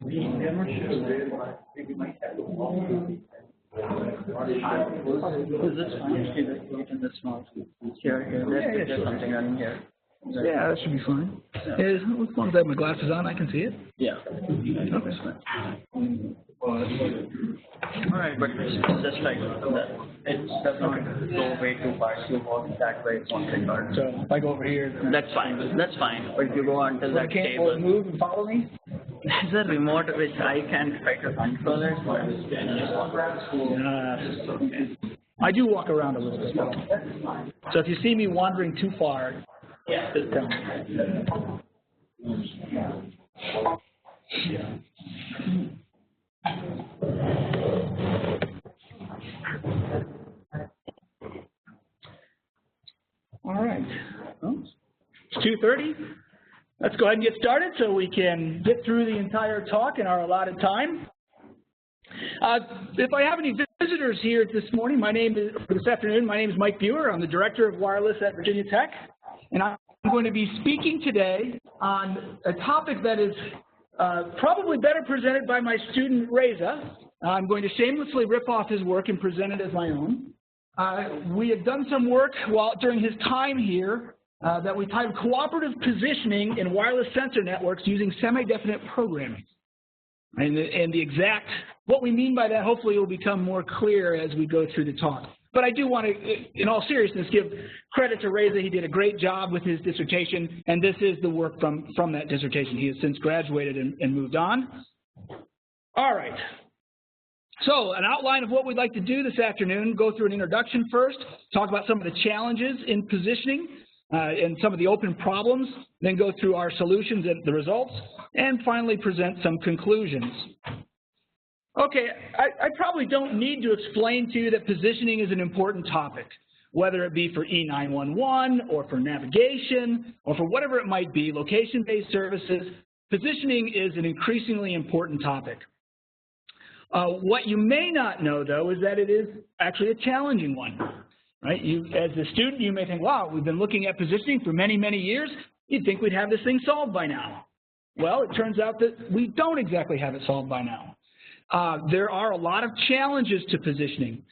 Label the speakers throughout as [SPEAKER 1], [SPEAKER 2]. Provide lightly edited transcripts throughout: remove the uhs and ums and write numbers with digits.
[SPEAKER 1] I'm not sure. Is this fine? In this small here, there's something running here.
[SPEAKER 2] Yeah, that should be fine. Yeah. As long as I have my glasses on, I can see it.
[SPEAKER 1] Yeah.
[SPEAKER 2] Okay.
[SPEAKER 1] All right, but it's just like that. It does not go way too far. You walk that way, it won't record.
[SPEAKER 2] So if I go over here,
[SPEAKER 1] that's fine. That's fine. But if you go until that table,
[SPEAKER 2] move and follow me.
[SPEAKER 1] There's a remote which I can try to control it, but
[SPEAKER 2] okay. I do walk around a little bit though. So if you see me wandering too far, just tell me. All right. Well, it's 2:30. Let's go ahead and get started so we can get through the entire talk in our allotted time. If I have any visitors here this afternoon, my name is Mike Buehrer. I'm the Director of Wireless at Virginia Tech, and I'm going to be speaking today on a topic that is probably better presented by my student Reza. I'm going to shamelessly rip off his work and present it as my own. We have done some work during his time here that we titled Cooperative Positioning in Wireless Sensor Networks using Semidefinite Programming. And what we mean by that hopefully will become more clear as we go through the talk. But I do want to, in all seriousness, give credit to Reza. He did a great job with his dissertation, and this is the work from that dissertation. He has since graduated and moved on. All right. So an outline of what we'd like to do this afternoon, go through an introduction first, talk about some of the challenges in positioning and some of the open problems, then go through our solutions and the results, and finally present some conclusions. Okay, I probably don't need to explain to you that positioning is an important topic, whether it be for E911 or for navigation or for whatever it might be, location-based services. Positioning is an increasingly important topic. What you may not know, though, is that it is actually a challenging one. Right? As a student, you may think, wow, we've been looking at positioning for many, many years. You'd think we'd have this thing solved by now. Well, it turns out that we don't exactly have it solved by now. There are a lot of challenges to positioning.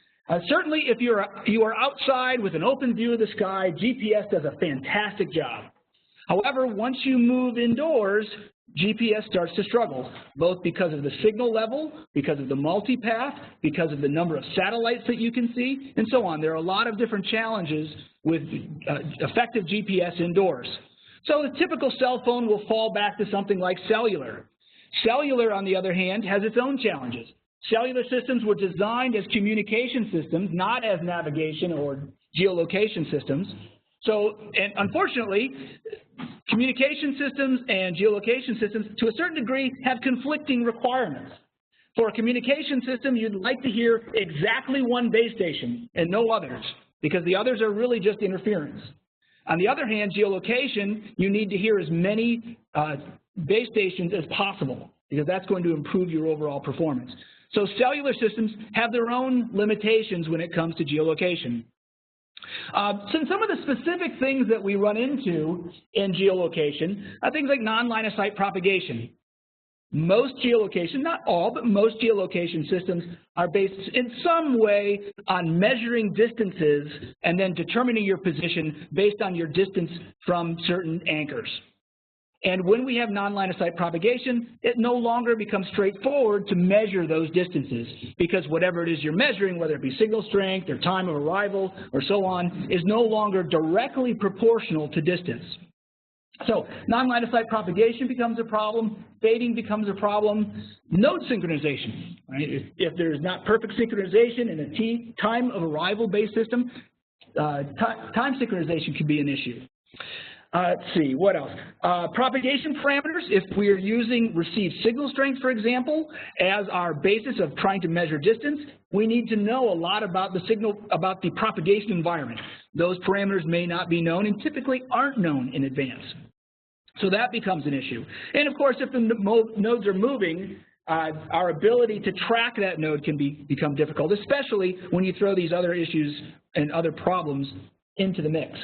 [SPEAKER 2] Certainly, if you are outside with an open view of the sky, GPS does a fantastic job. However, once you move indoors, GPS starts to struggle, both because of the signal level, because of the multipath, because of the number of satellites that you can see, and so on. There are a lot of different challenges with effective GPS indoors. So the typical cell phone will fall back to something like cellular. Cellular, on the other hand, has its own challenges. Cellular systems were designed as communication systems, not as navigation or geolocation systems. So, and unfortunately, communication systems and geolocation systems, to a certain degree, have conflicting requirements. For a communication system, you'd like to hear exactly one base station and no others, because the others are really just interference. On the other hand, geolocation, you need to hear as many base stations as possible, because that's going to improve your overall performance. So cellular systems have their own limitations when it comes to geolocation. So some of the specific things that we run into in geolocation are things like non-line of sight propagation. Most geolocation, not all, but most geolocation systems are based in some way on measuring distances and then determining your position based on your distance from certain anchors. And when we have non-line of sight propagation, it no longer becomes straightforward to measure those distances, because whatever it is you're measuring, whether it be signal strength or time of arrival or so on, is no longer directly proportional to distance. So non-line of sight propagation becomes a problem, fading becomes a problem, node synchronization. Right? If there's not perfect synchronization in a time of arrival based system, time synchronization can be an issue. Let's see, what else? Propagation parameters, if we are using received signal strength, for example, as our basis of trying to measure distance, we need to know a lot about the propagation environment. Those parameters may not be known and typically aren't known in advance. So that becomes an issue. And of course, if the nodes are moving, our ability to track that node can become difficult, especially when you throw these other issues and other problems into the mix.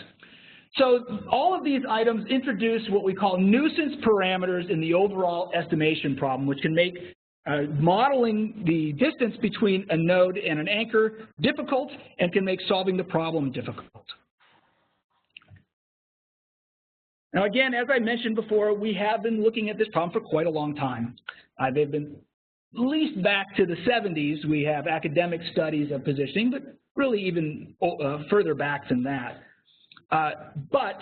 [SPEAKER 2] So all of these items introduce what we call nuisance parameters in the overall estimation problem, which can make modeling the distance between a node and an anchor difficult and can make solving the problem difficult. Now again, as I mentioned before, we have been looking at this problem for quite a long time. They've been at least back to the 70s. We have academic studies of positioning, but really even further back than that. But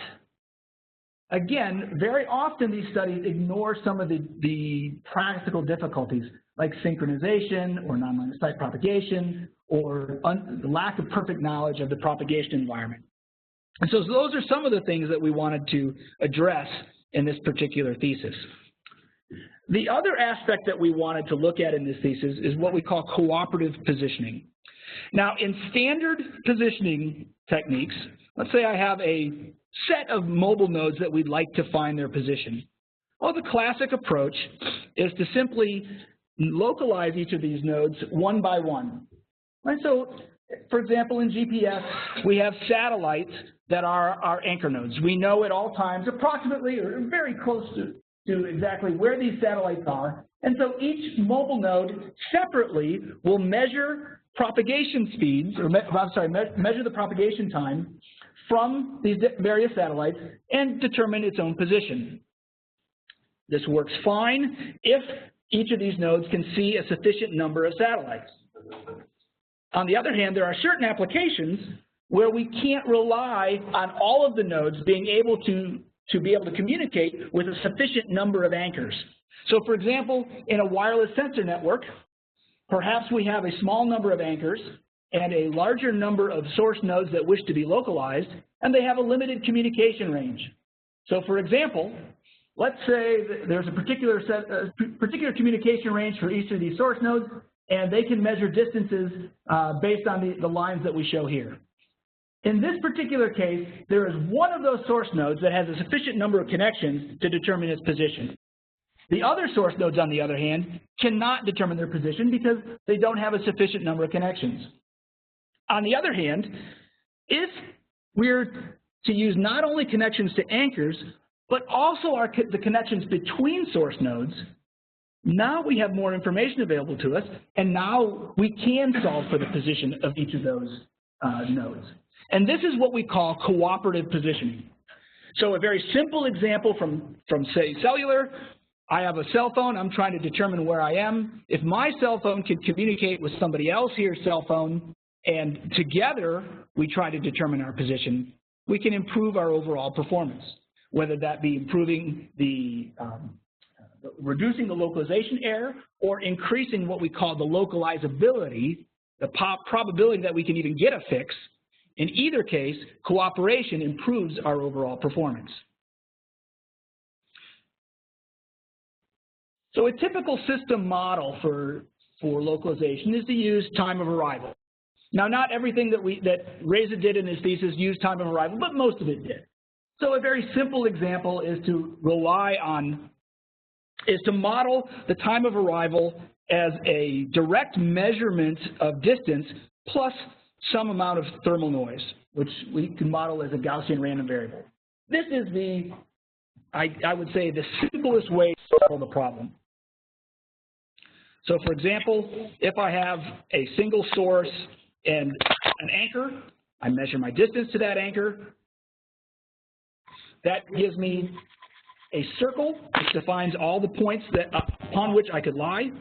[SPEAKER 2] again, very often these studies ignore some of the practical difficulties like synchronization or non-line of sight propagation or the lack of perfect knowledge of the propagation environment. And so those are some of the things that we wanted to address in this particular thesis. The other aspect that we wanted to look at in this thesis is what we call cooperative positioning. Now, in standard positioning techniques, let's say I have a set of mobile nodes that we'd like to find their position. Well, the classic approach is to simply localize each of these nodes one by one. Right? So, for example, in GPS, we have satellites that are our anchor nodes. We know at all times approximately or very close to exactly where these satellites are. And so each mobile node separately will measure propagation speeds, or measure the propagation time from these various satellites and determine its own position. This works fine if each of these nodes can see a sufficient number of satellites. On the other hand, there are certain applications where we can't rely on all of the nodes being able to communicate with a sufficient number of anchors. So for example, in a wireless sensor network, perhaps we have a small number of anchors and a larger number of source nodes that wish to be localized, and they have a limited communication range. So for example, let's say that there's a particular communication range for each of these source nodes, and they can measure distances based on the lines that we show here. In this particular case, there is one of those source nodes that has a sufficient number of connections to determine its position. The other source nodes, on the other hand, cannot determine their position because they don't have a sufficient number of connections. On the other hand, if we're to use not only connections to anchors, but also the connections between source nodes, now we have more information available to us, and now we can solve for the position of each of those nodes. And this is what we call cooperative positioning. So a very simple example from say, cellular. I have a cell phone. I'm trying to determine where I am. If my cell phone can communicate with somebody else's cell phone, and together we try to determine our position, we can improve our overall performance, whether that be improving reducing the localization error or increasing what we call the localizability, the probability that we can even get a fix. In either case, cooperation improves our overall performance. So a typical system model for localization is to use time of arrival. Now, not everything that Reza did in his thesis used time of arrival, but most of it did. So a very simple example is to model the time of arrival as a direct measurement of distance plus some amount of thermal noise, which we can model as a Gaussian random variable. This is I would say, the simplest way to solve the problem. So for example, if I have a single source and an anchor, I measure my distance to that anchor. That gives me a circle which defines all the points upon which I could lie.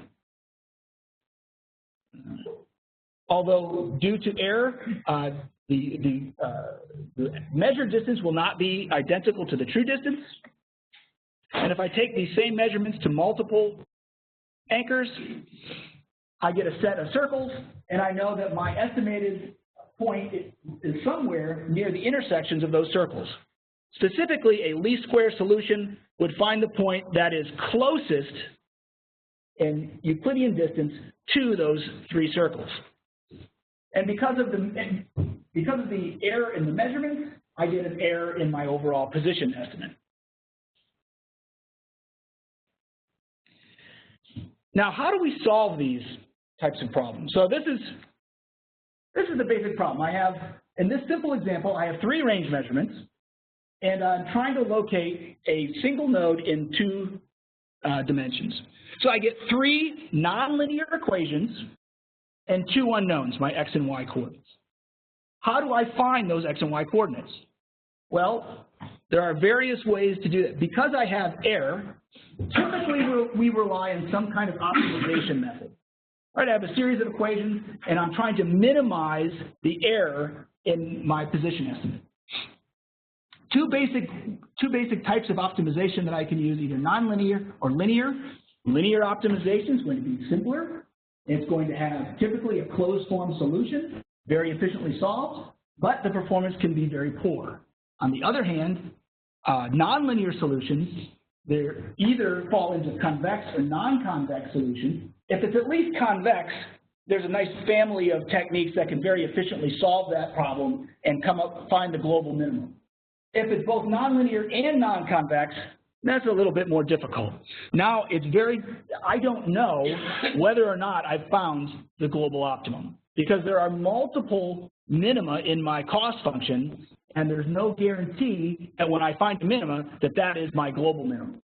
[SPEAKER 2] Although due to error, the measured distance will not be identical to the true distance. And if I take these same measurements to multiple anchors, I get a set of circles, and I know that my estimated point is somewhere near the intersections of those circles. Specifically, a least square solution would find the point that is closest in Euclidean distance to those three circles. And because of the error in the measurements, I get an error in my overall position estimate. Now, how do we solve these types of problems? So this is the basic problem. In this simple example, I have three range measurements. and I'm trying to locate a single node in 2 dimensions. So I get 3 nonlinear equations and 2 unknowns, my x and y coordinates. How do I find those x and y coordinates? Well, there are various ways to do that. Because I have error, typically we rely on some kind of optimization method. Right, I have a series of equations, and I'm trying to minimize the error in my position estimate. Two basic types of optimization that I can use, either nonlinear or linear. Linear optimization is going to be simpler. It's going to have typically a closed form solution, very efficiently solved, but the performance can be very poor. On the other hand, nonlinear solutions, they either fall into convex or non-convex solutions. If it's at least convex, there's a nice family of techniques that can very efficiently solve that problem and find the global minimum. If it's both nonlinear and non-convex, that's a little bit more difficult. Now, I don't know whether or not I've found the global optimum, because there are multiple minima in my cost function, and there's no guarantee that when I find a minima, that is my global minimum.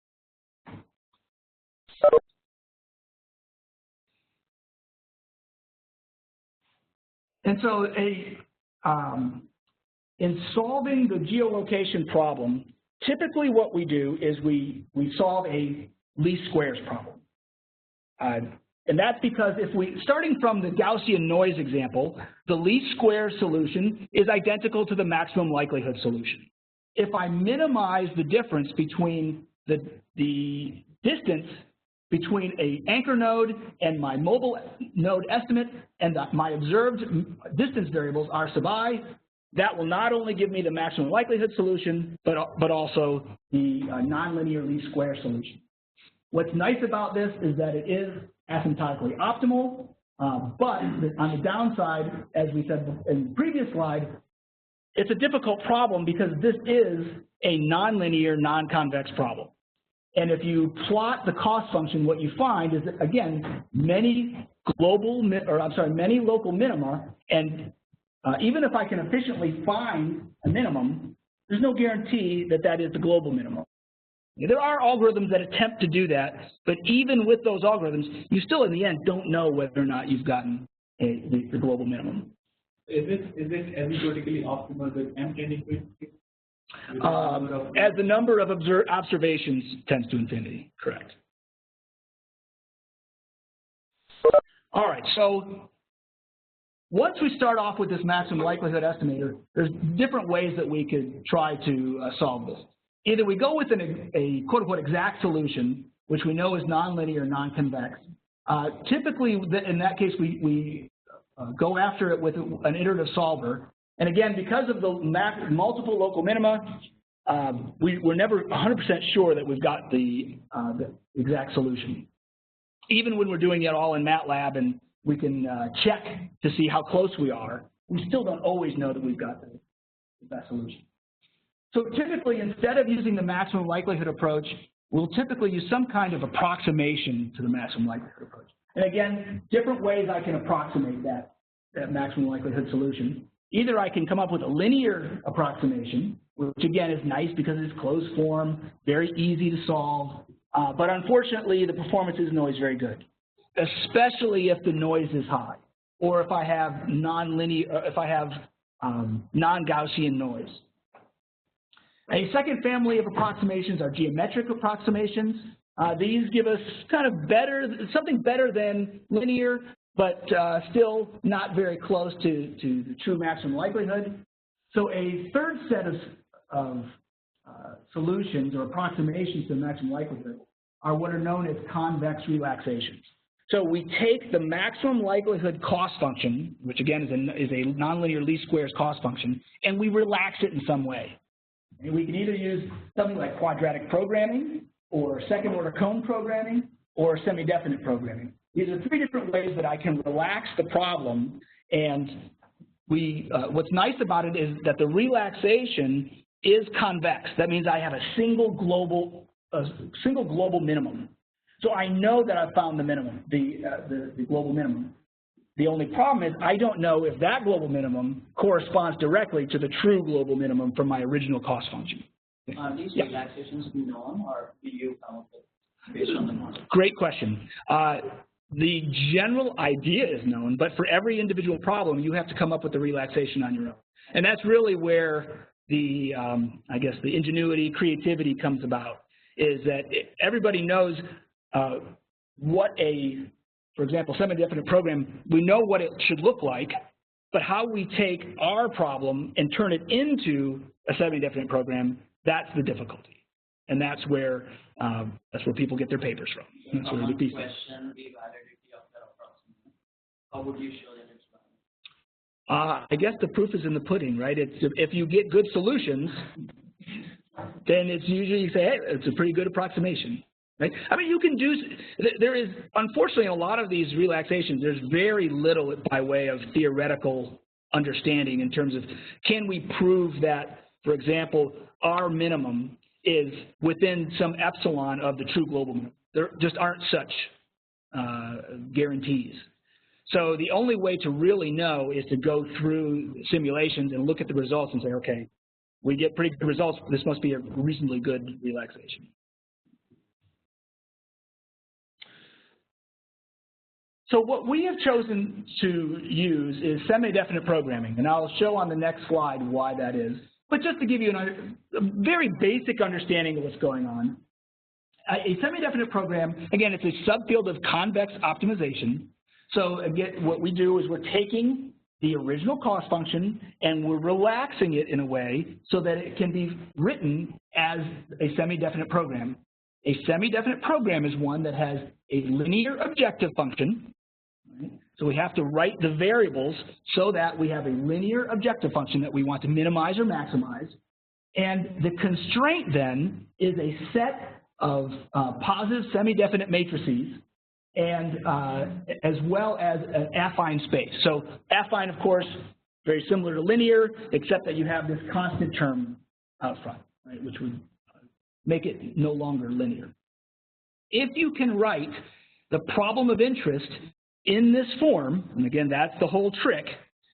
[SPEAKER 2] And so in solving the geolocation problem, typically what we do is we solve a least squares problem. And that's because starting from the Gaussian noise example, the least squares solution is identical to the maximum likelihood solution. If I minimize the difference between the distance between an anchor node and my mobile node estimate and my observed distance variables R sub I, that will not only give me the maximum likelihood solution, but also the nonlinear least square solution. What's nice about this is that it is asymptotically optimal, but on the downside, as we said in the previous slide, it's a difficult problem because this is a nonlinear, non-convex problem. And if you plot the cost function, what you find is that, again, many local minima, and even if I can efficiently find a minimum, there's no guarantee that is the global minimum. There are algorithms that attempt to do that, but even with those algorithms, you still, in the end, don't know whether or not you've gotten the global minimum.
[SPEAKER 3] Is it asymptotically optimal with M tending to infinity?
[SPEAKER 2] As the number of observations tends to infinity, correct. All right, so once we start off with this maximum likelihood estimator, there's different ways that we could try to solve this. Either we go with a quote-unquote exact solution, which we know is nonlinear, non-convex. Typically, in that case, we go after it with an iterative solver. And again, because of the multiple local minima, we're never 100% sure that we've got the exact solution. Even when we're doing it all in MATLAB and we can check to see how close we are, we still don't always know that we've got the best solution. So typically, instead of using the maximum likelihood approach, we'll typically use some kind of approximation to the maximum likelihood approach. And again, different ways I can approximate that maximum likelihood solution. Either I can come up with a linear approximation, which again is nice because it's closed form, very easy to solve, but unfortunately the performance isn't always very good, especially if the noise is high, or if I have non-Gaussian noise. A second family of approximations are geometric approximations. These give us kind of something better than linear, but still not very close to the true maximum likelihood. So a third set of solutions or approximations to the maximum likelihood are what are known as convex relaxations. So we take the maximum likelihood cost function, which again is a nonlinear least squares cost function, and we relax it in some way. And we can either use something like quadratic programming, or second order cone programming, or semi-definite programming. These are 3 different ways that I can relax the problem, and what's nice about it is that the relaxation is convex. That means I have a single global minimum. So I know that I've found the minimum, the global minimum. The only problem is I don't know if that global minimum corresponds directly to the true global minimum from my original cost function.
[SPEAKER 1] Are these
[SPEAKER 2] Yeah.
[SPEAKER 1] relaxations known, or do you come up with based on the model?
[SPEAKER 2] Great question. The general idea is known, but for every individual problem, you have to come up with the relaxation on your own. And that's really where the, I guess, the ingenuity, creativity comes about, is that everybody knows what a, for example, semi-definite program, we know what it should look like, but how we take our problem and turn it into a semi-definite program, that's the difficulty. And that's where people get their papers from. That's where the pieces.
[SPEAKER 1] Question, the validity of the approximation. How would you show that it's valid?
[SPEAKER 2] I guess the proof is in the pudding, right? It's, if you get good solutions, then it's usually you say, hey, it's a pretty good approximation, right? I mean, you can do, there is, unfortunately, a lot of these relaxations, there's very little by way of theoretical understanding in terms of, can we prove that, for example, our minimum is within some epsilon of the true global minimum. There just aren't such guarantees. So the only way to really know is to go through simulations and look at the results and say, okay, we get pretty good results. This must be a reasonably good relaxation. So what we have chosen to use is semi-definite programming, and I'll show on the next slide why that is. But just to give you a very basic understanding of what's going on, a semi-definite program, again, it's a subfield of convex optimization. So again, what we do is we're taking the original cost function and we're relaxing it in a way so that it can be written as a semi-definite program. A semi-definite program is one that has a linear objective function. Right? So we have to write the variables so that we have a linear objective function that we want to minimize or maximize. And the constraint then is a set of positive semi-definite matrices, and as well as an affine space. So affine, of course, very similar to linear, except that you have this constant term out front, right, which would make it no longer linear. If you can write the problem of interest in this form, and again, that's the whole trick,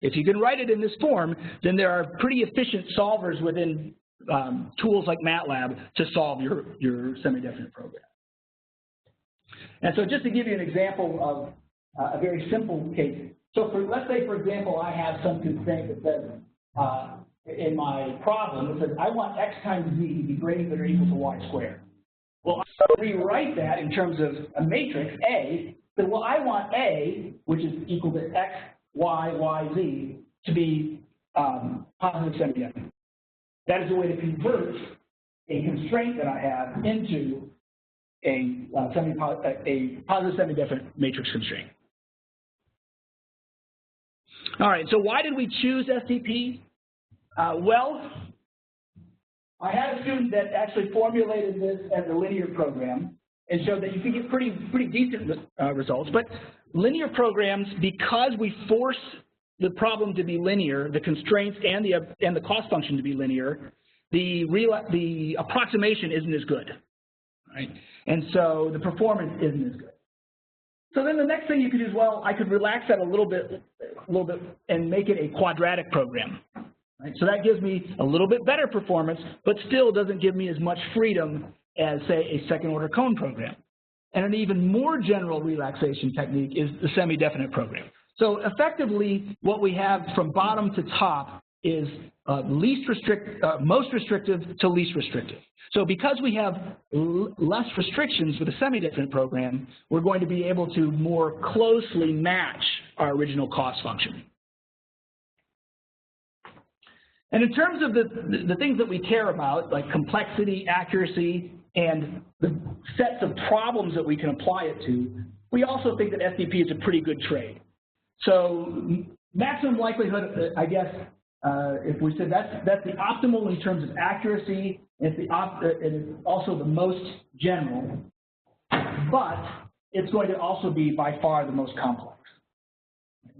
[SPEAKER 2] if you can write it in this form, then there are pretty efficient solvers within tools like MATLAB to solve your semi-definite program. And so just to give you an example of a very simple case. So let's say, for example, I have some constraint that says in my problem, it says I want x times z to be greater than or equal to y squared. Well, I rewrite that in terms of a matrix, A, that, well, I want A, which is equal to x, y, y, z, to be positive semi-definite. That is a way to convert a constraint that I have into a positive semi-definite matrix constraint. All right, so why did we choose SDP? Well, I had a student that actually formulated this as a linear program and showed that you could get pretty decent results. But linear programs, because we force the problem to be linear, the constraints and the cost function to be linear, the approximation isn't as good, right? And so the performance isn't as good. So then the next thing you could do is, well, I could relax that a little bit and make it a quadratic program. Right? So that gives me a little bit better performance, but still doesn't give me as much freedom as, say, a second-order cone program. And an even more general relaxation technique is the semi-definite program. So effectively, what we have from bottom to top is most restrictive to least restrictive. So because we have less restrictions with a semi-definite program, we're going to be able to more closely match our original cost function. And in terms of the things that we care about, like complexity, accuracy, and the sets of problems that we can apply it to, we also think that SDP is a pretty good trade. So maximum likelihood, I guess, if we said that's the optimal in terms of accuracy, it is also the most general, but it's going to also be by far the most complex.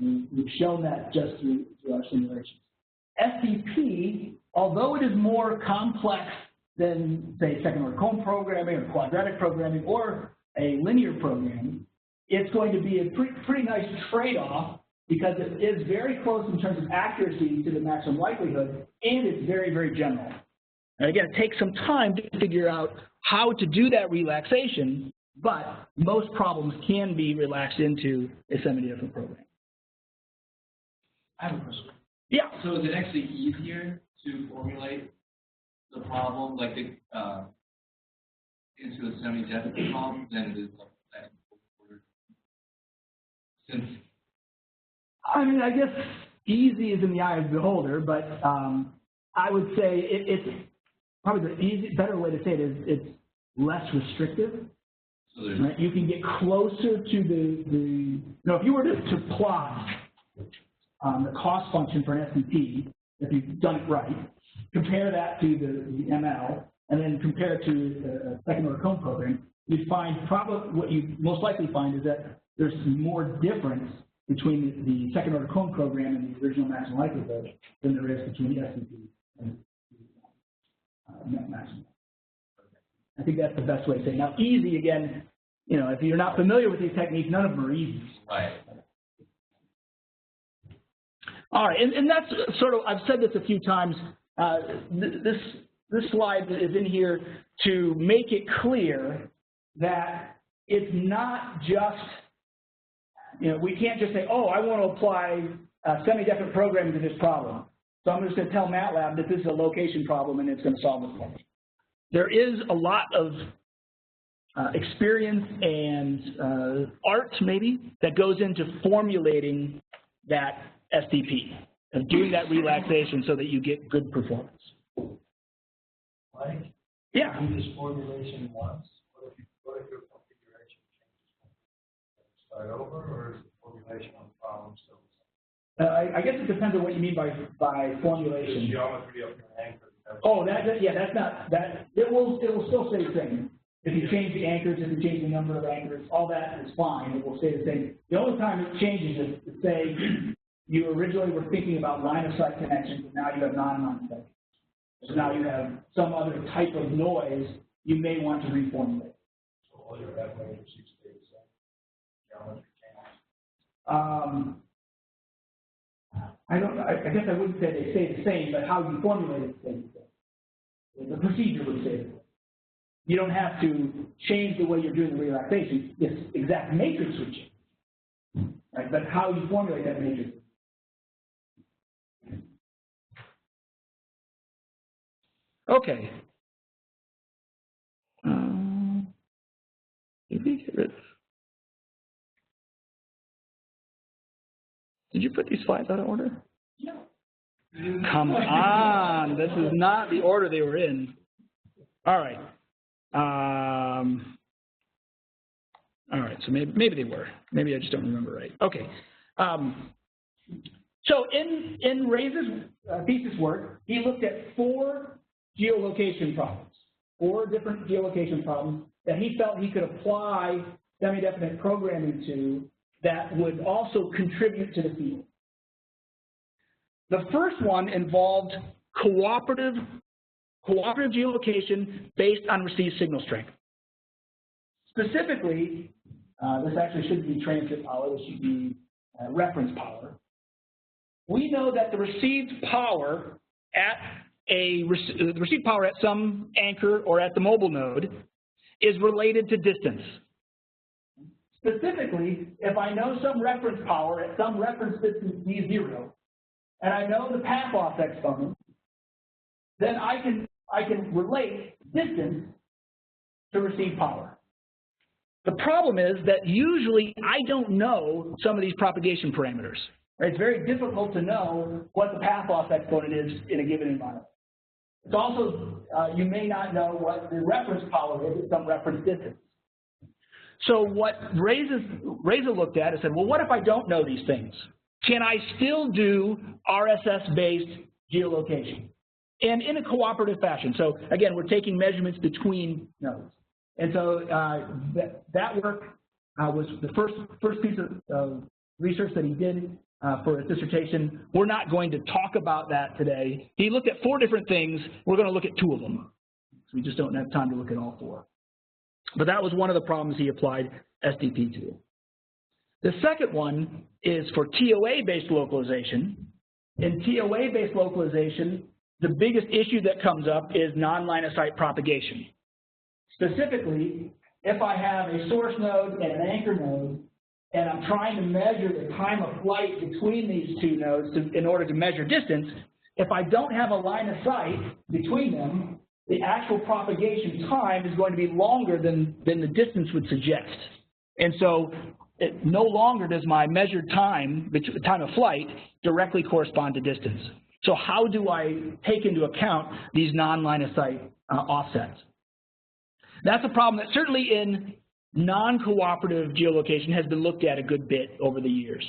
[SPEAKER 2] We've shown that just through our simulations. SDP, although it is more complex than, say, second-order cone programming or quadratic programming or a linear programming, it's going to be a pretty nice trade-off because it is very close in terms of accuracy to the maximum likelihood, and it's very, very general. And again, it takes some time to figure out how to do that relaxation, but most problems can be relaxed into a semi-different program.
[SPEAKER 3] I have a question.
[SPEAKER 2] Yeah.
[SPEAKER 3] So is it actually easier to formulate the problem like the into a semi-definite problem than it is like that order? Since
[SPEAKER 2] I mean, I guess easy is in the eye of the beholder, but I would say it's probably the better way to say it is it's less restrictive.
[SPEAKER 3] so there's
[SPEAKER 2] Right? You can get closer to the if you were to plot the cost function for an SDP, if you've done it right, compare that to the ML, and then compare it to a second order cone program, you'd find probably what you most likely find is that there's more difference between the second order cone program and the original maximum likelihood than there is between the SDP and the maximum. I think that's the best way to say it. Now, easy, again, if you're not familiar with these techniques, none of them are easy.
[SPEAKER 3] right.
[SPEAKER 2] All right, and that's sort of, I've said this a few times, this slide is in here to make it clear that it's not just, we can't just say, oh, I want to apply semi-definite programming to this problem. So I'm just going to tell MATLAB that this is a location problem and it's going to solve it for me. There is a lot of experience and art, maybe, that goes into formulating that SDP, of doing that relaxation so that you get good performance.
[SPEAKER 4] Mike,
[SPEAKER 2] Yeah.
[SPEAKER 4] do this formulation once. What if your configuration changes? Start over, or is the formulation on the problem still the same?
[SPEAKER 2] I guess it depends on what you mean by
[SPEAKER 4] The
[SPEAKER 2] formulation.
[SPEAKER 4] geometry of your anchor.
[SPEAKER 2] Oh, that's not, it will still stay the same. If you change the anchors, if you change the number of anchors, all that is fine, it will stay the same. The only time it changes is to say you originally were thinking about line of sight connections, and now you have non-line of sight. So now you have some other type of noise you may want to reformulate.
[SPEAKER 4] So all your F matrices stay the same. Geometry changes.
[SPEAKER 2] I guess I wouldn't say they stay the same, but how you formulate it stays the same. The procedure would stay the same. You don't have to change the way you're doing the relaxation. This exact matrix would change, right? But how you formulate that matrix. Okay. Did we get rid of? Did you put these slides out of order?
[SPEAKER 3] No.
[SPEAKER 2] Come on, this is not the order they were in. All right. All right, so maybe they were. Maybe I just don't remember right. Okay. So in Ray's thesis work, he looked at 4 geolocation problems, 4 different geolocation problems that he felt he could apply semi-definite programming to that would also contribute to the field. The first one involved cooperative geolocation based on received signal strength. Specifically, this actually shouldn't be transit power, this should be reference power. We know that the received power at some anchor or at the mobile node is related to distance. Specifically, if I know some reference power at some reference distance d0, and I know the path loss exponent, then I can relate distance to received power. The problem is that usually I don't know some of these propagation parameters. Right? It's very difficult to know what the path loss exponent is in a given environment. It's also, you may not know what the reference power is at some reference distance. So what Reza looked at and said, well, what if I don't know these things? Can I still do RSS-based geolocation? And in a cooperative fashion. So again, we're taking measurements between nodes. And so that work was the first piece of research that he did for his dissertation. We're not going to talk about that today. He looked at 4 different things. We're going to look at 2 of them. So we just don't have time to look at all 4. But that was one of the problems he applied SDP to. The second one is for TOA-based localization. In TOA-based localization, the biggest issue that comes up is non-line of sight propagation. Specifically, if I have a source node and an anchor node, and I'm trying to measure the time of flight between these two nodes in order to measure distance, if I don't have a line of sight between them, the actual propagation time is going to be longer than the distance would suggest. And so no longer does my measured time of flight directly correspond to distance. So how do I take into account these non-line of sight offsets? That's a problem that certainly in non-cooperative geolocation has been looked at a good bit over the years.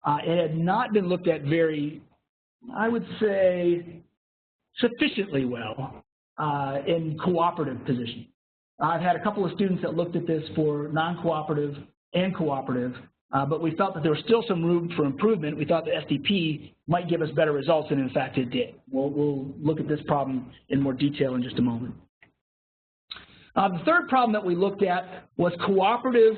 [SPEAKER 2] It had not been looked at very, I would say, sufficiently well in cooperative positioning. I've had a couple of students that looked at this for non-cooperative and cooperative, but we felt that there was still some room for improvement. We thought the SDP might give us better results, and in fact it did. We'll look at this problem in more detail in just a moment. The third problem that we looked at was cooperative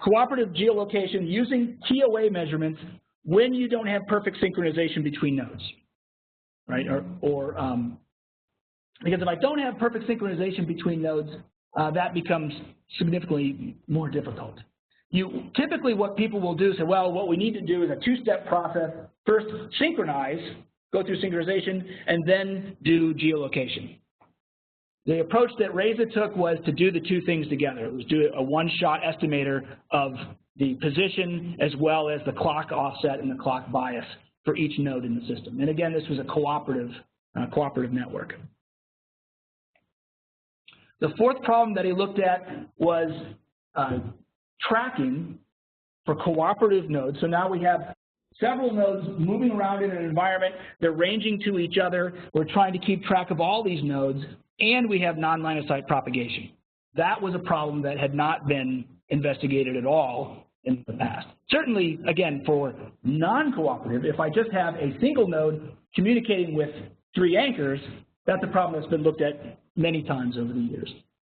[SPEAKER 2] geolocation using TOA measurements when you don't have perfect synchronization between nodes, right? Because if I don't have perfect synchronization between nodes, that becomes significantly more difficult. Typically what people will do is say, well, what we need to do is a two-step process. First, synchronize, go through synchronization, and then do geolocation. The approach that Reza took was to do the two things together. It was do a one-shot estimator of the position as well as the clock offset and the clock bias for each node in the system. And again, this was a cooperative network. The fourth problem that he looked at was tracking for cooperative nodes. So now we have several nodes moving around in an environment. They're ranging to each other. We're trying to keep track of all these nodes, and we have non-line of sight propagation. That was a problem that had not been investigated at all in the past. Certainly, again, for non-cooperative, if I just have a single node communicating with three anchors, that's a problem that's been looked at many times over the years.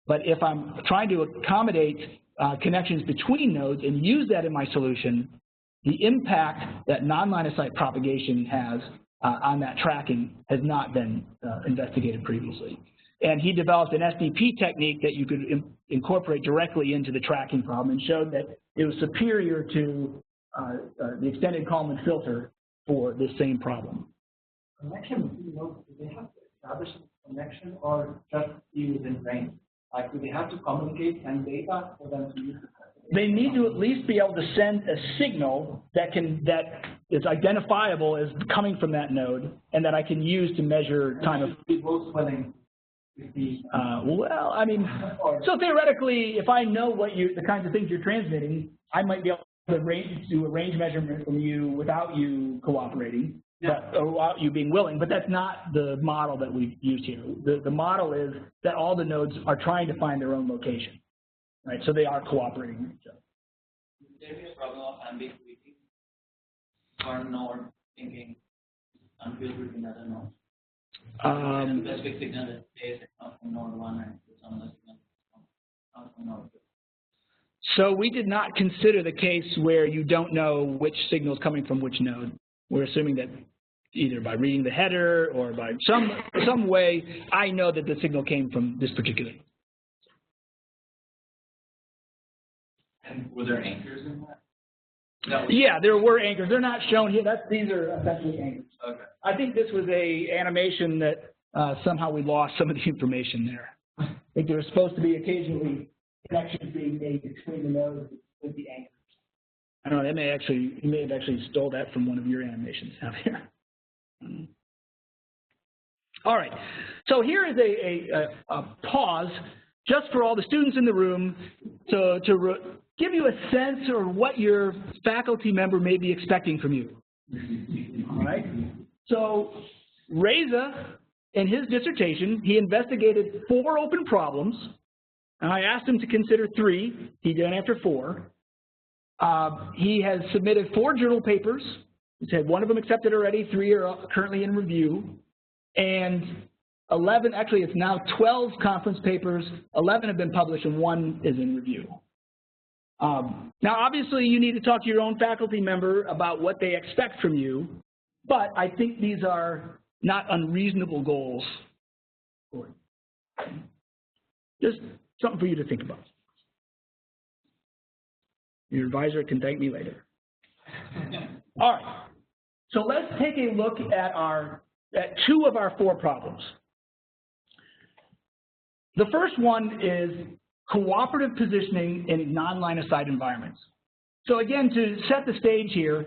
[SPEAKER 2] But if I'm trying to accommodate connections between nodes and use that in my solution, the impact that non-line of sight propagation has on that tracking has not been investigated previously. And he developed an SDP technique that you could incorporate directly into the tracking problem and showed that it was superior to the extended Kalman filter for this same problem.
[SPEAKER 4] Connection between nodes, do they have to establish a connection or just be within range? Like, do they have to communicate and data for them to use it?
[SPEAKER 2] They need to at least be able to send a signal that is identifiable as coming from that node and that I can use to measure time of.
[SPEAKER 4] Both willing.
[SPEAKER 2] Well, I mean, so theoretically, if I know what the kinds of things you're transmitting, I might be able to do a range measurement from you without you cooperating, or without you being willing. But that's not the model that we've used here. The model is that all the nodes are trying to find their own location, right? So they are cooperating with each other.
[SPEAKER 3] There is a problem of ambiguity. One node thinking confused with another node. Specific signal that says it comes from node 1 and some other signal comes from node 2.
[SPEAKER 2] So we did not consider the case where you don't know which signal is coming from which node. We're assuming that either by reading the header or by some way, I know that the signal came from this particular.
[SPEAKER 3] And were there anchors in that?
[SPEAKER 2] Yeah, there were anchors. They're not shown here. These are essentially anchors.
[SPEAKER 3] Okay.
[SPEAKER 2] I think this was a animation that somehow we lost some of the information there. I think there was supposed to be occasionally connections being made between the nodes with the anchors. I don't know. You may have actually stole that from one of your animations out here. All right. So here is a pause just for all the students in the room to give you a sense of what your faculty member may be expecting from you. All right. So Reza, in his dissertation, he investigated 4 open problems, and I asked him to consider 3. He did after 4. He has submitted 4 journal papers. He said 1 of them accepted already, 3 are currently in review, and 11, actually it's now 12 conference papers, 11 have been published and 1 is in review. Now obviously you need to talk to your own faculty member about what they expect from you, but I think these are not unreasonable goals. Just something for you to think about. Your advisor can thank me later. All right, so let's take a look at two of our 4 problems. The first one is cooperative positioning in non-line of sight environments. So again, to set the stage here,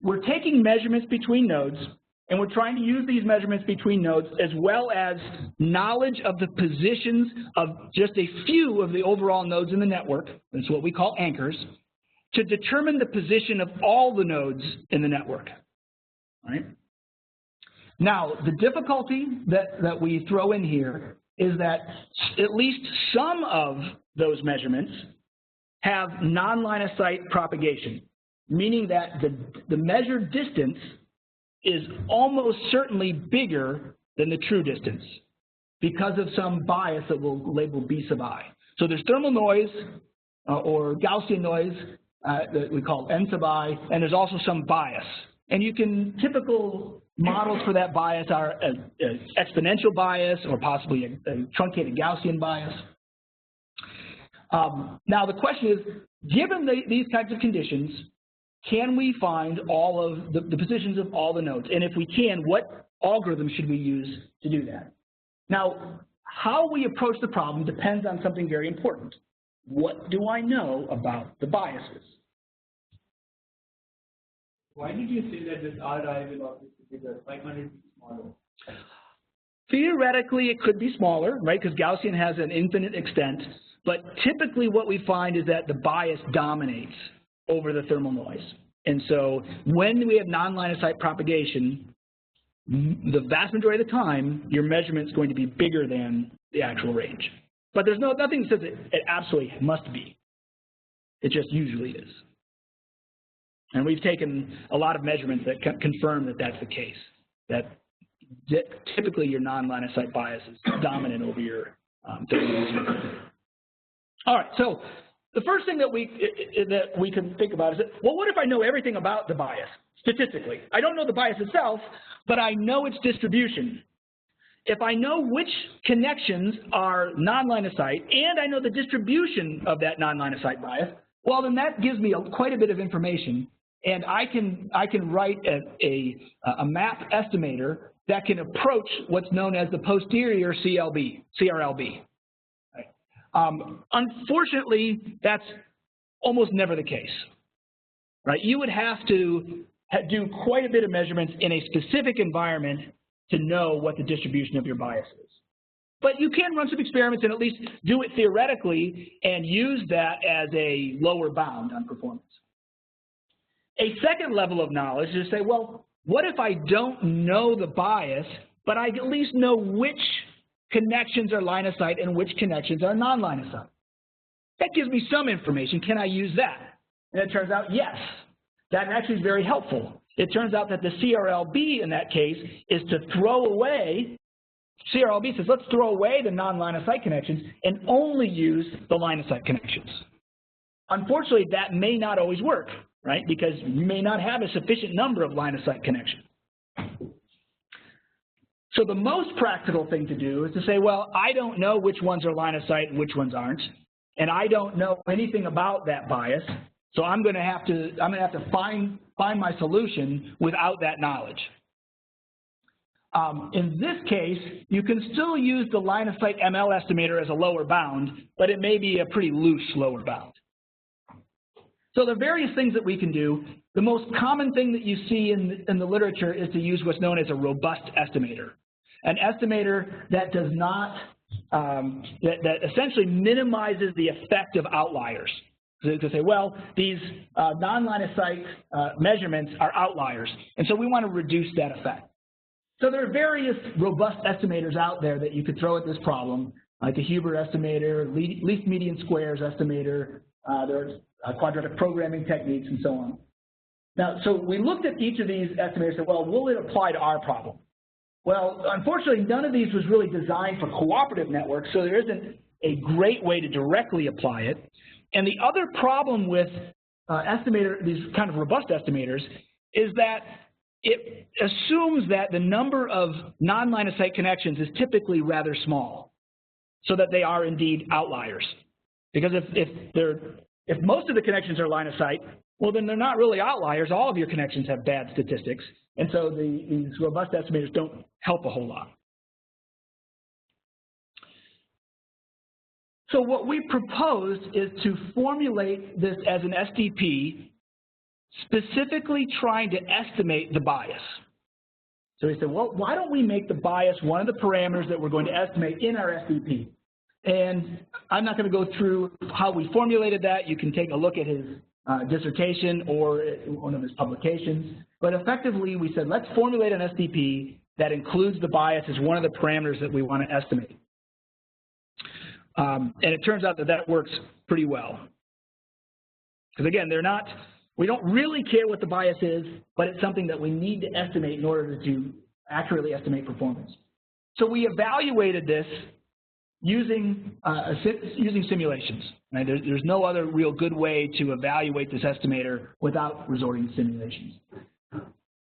[SPEAKER 2] we're taking measurements between nodes, and we're trying to use these measurements between nodes as well as knowledge of the positions of just a few of the overall nodes in the network, that's what we call anchors, to determine the position of all the nodes in the network. All right? Now, the difficulty that we throw in here is that at least some of those measurements have non-line of sight propagation, meaning that the measured distance is almost certainly bigger than the true distance because of some bias that we'll label B sub I. So there's thermal noise or Gaussian noise that we call N sub I, and there's also some bias. And typical models for that bias are an exponential bias or possibly a truncated Gaussian bias. Now the question is, given these kinds of conditions, can we find all of the positions of all the nodes? And if we can, what algorithm should we use to do that? Now, how we approach the problem depends on something very important. What do I know about the biases?
[SPEAKER 1] Why did you say that this RI will always be bigger? Why can't it be smaller?
[SPEAKER 2] Theoretically, it could be smaller, right, because Gaussian has an infinite extent. But typically what we find is that the bias dominates over the thermal noise. And so when we have non-line of sight propagation, the vast majority of the time, your measurement is going to be bigger than the actual range. But there's nothing that says it absolutely must be. It just usually is. And we've taken a lot of measurements that confirm that that's the case, that typically your non-line of sight bias is dominant over your thermal noise. All right, so the first thing that we can think about is, well, what if I know everything about the bias statistically? I don't know the bias itself, but I know its distribution. If I know which connections are non-line of sight and I know the distribution of that non-line of sight bias, well, then that gives me quite a bit of information, and I can write a map estimator that can approach what's known as the posterior CRLB. Unfortunately, that's almost never the case, right? You would have to do quite a bit of measurements in a specific environment to know what the distribution of your bias is. But you can run some experiments and at least do it theoretically and use that as a lower bound on performance. A second level of knowledge is to say, well, what if I don't know the bias, but I at least know which connections are line of sight and which connections are non-line of sight? That gives me some information. Can I use that? And it turns out, yes. That actually is very helpful. It turns out that the CRLB in that case is to throw away, CRLB says, let's throw away the non-line of sight connections and only use the line of sight connections. Unfortunately, that may not always work, right? Because you may not have a sufficient number of line of sight connections. So the most practical thing to do is to say, well, I don't know which ones are line of sight and which ones aren't, and I don't know anything about that bias, so I'm going to have to find my solution without that knowledge. In this case, you can still use the line of sight ML estimator as a lower bound, but it may be a pretty loose lower bound. So there are various things that we can do. The most common thing that you see in the literature is to use what's known as a robust estimator, an estimator that does not, that essentially minimizes the effect of outliers. So to say, well, these non-line of sight measurements are outliers, and so we want to reduce that effect. So there are various robust estimators out there that you could throw at this problem, like the Huber estimator, least median squares estimator, there's quadratic programming techniques, and so on. Now, so we looked at each of these estimators and said, well, will it apply to our problem? Well, unfortunately, none of these was really designed for cooperative networks, so there isn't a great way to directly apply it. And the other problem with these kind of robust estimators is that it assumes that the number of non-line of sight connections is typically rather small, so that they are indeed outliers. Because if most of the connections are line of sight, well, then they're not really outliers. All of your connections have bad statistics, and so these robust estimators don't help a whole lot. So what we proposed is to formulate this as an SDP, specifically trying to estimate the bias. So we said, well, why don't we make the bias one of the parameters that we're going to estimate in our SDP? And I'm not going to go through how we formulated that. You can take a look at his dissertation or one of his publications. But effectively, we said, let's formulate an SDP that includes the bias as one of the parameters that we want to estimate. And it turns out that that works pretty well. Because again, we don't really care what the bias is, but it's something that we need to estimate in order to accurately estimate performance. So we evaluated this using simulations. Right? There's no other real good way to evaluate this estimator without resorting to simulations.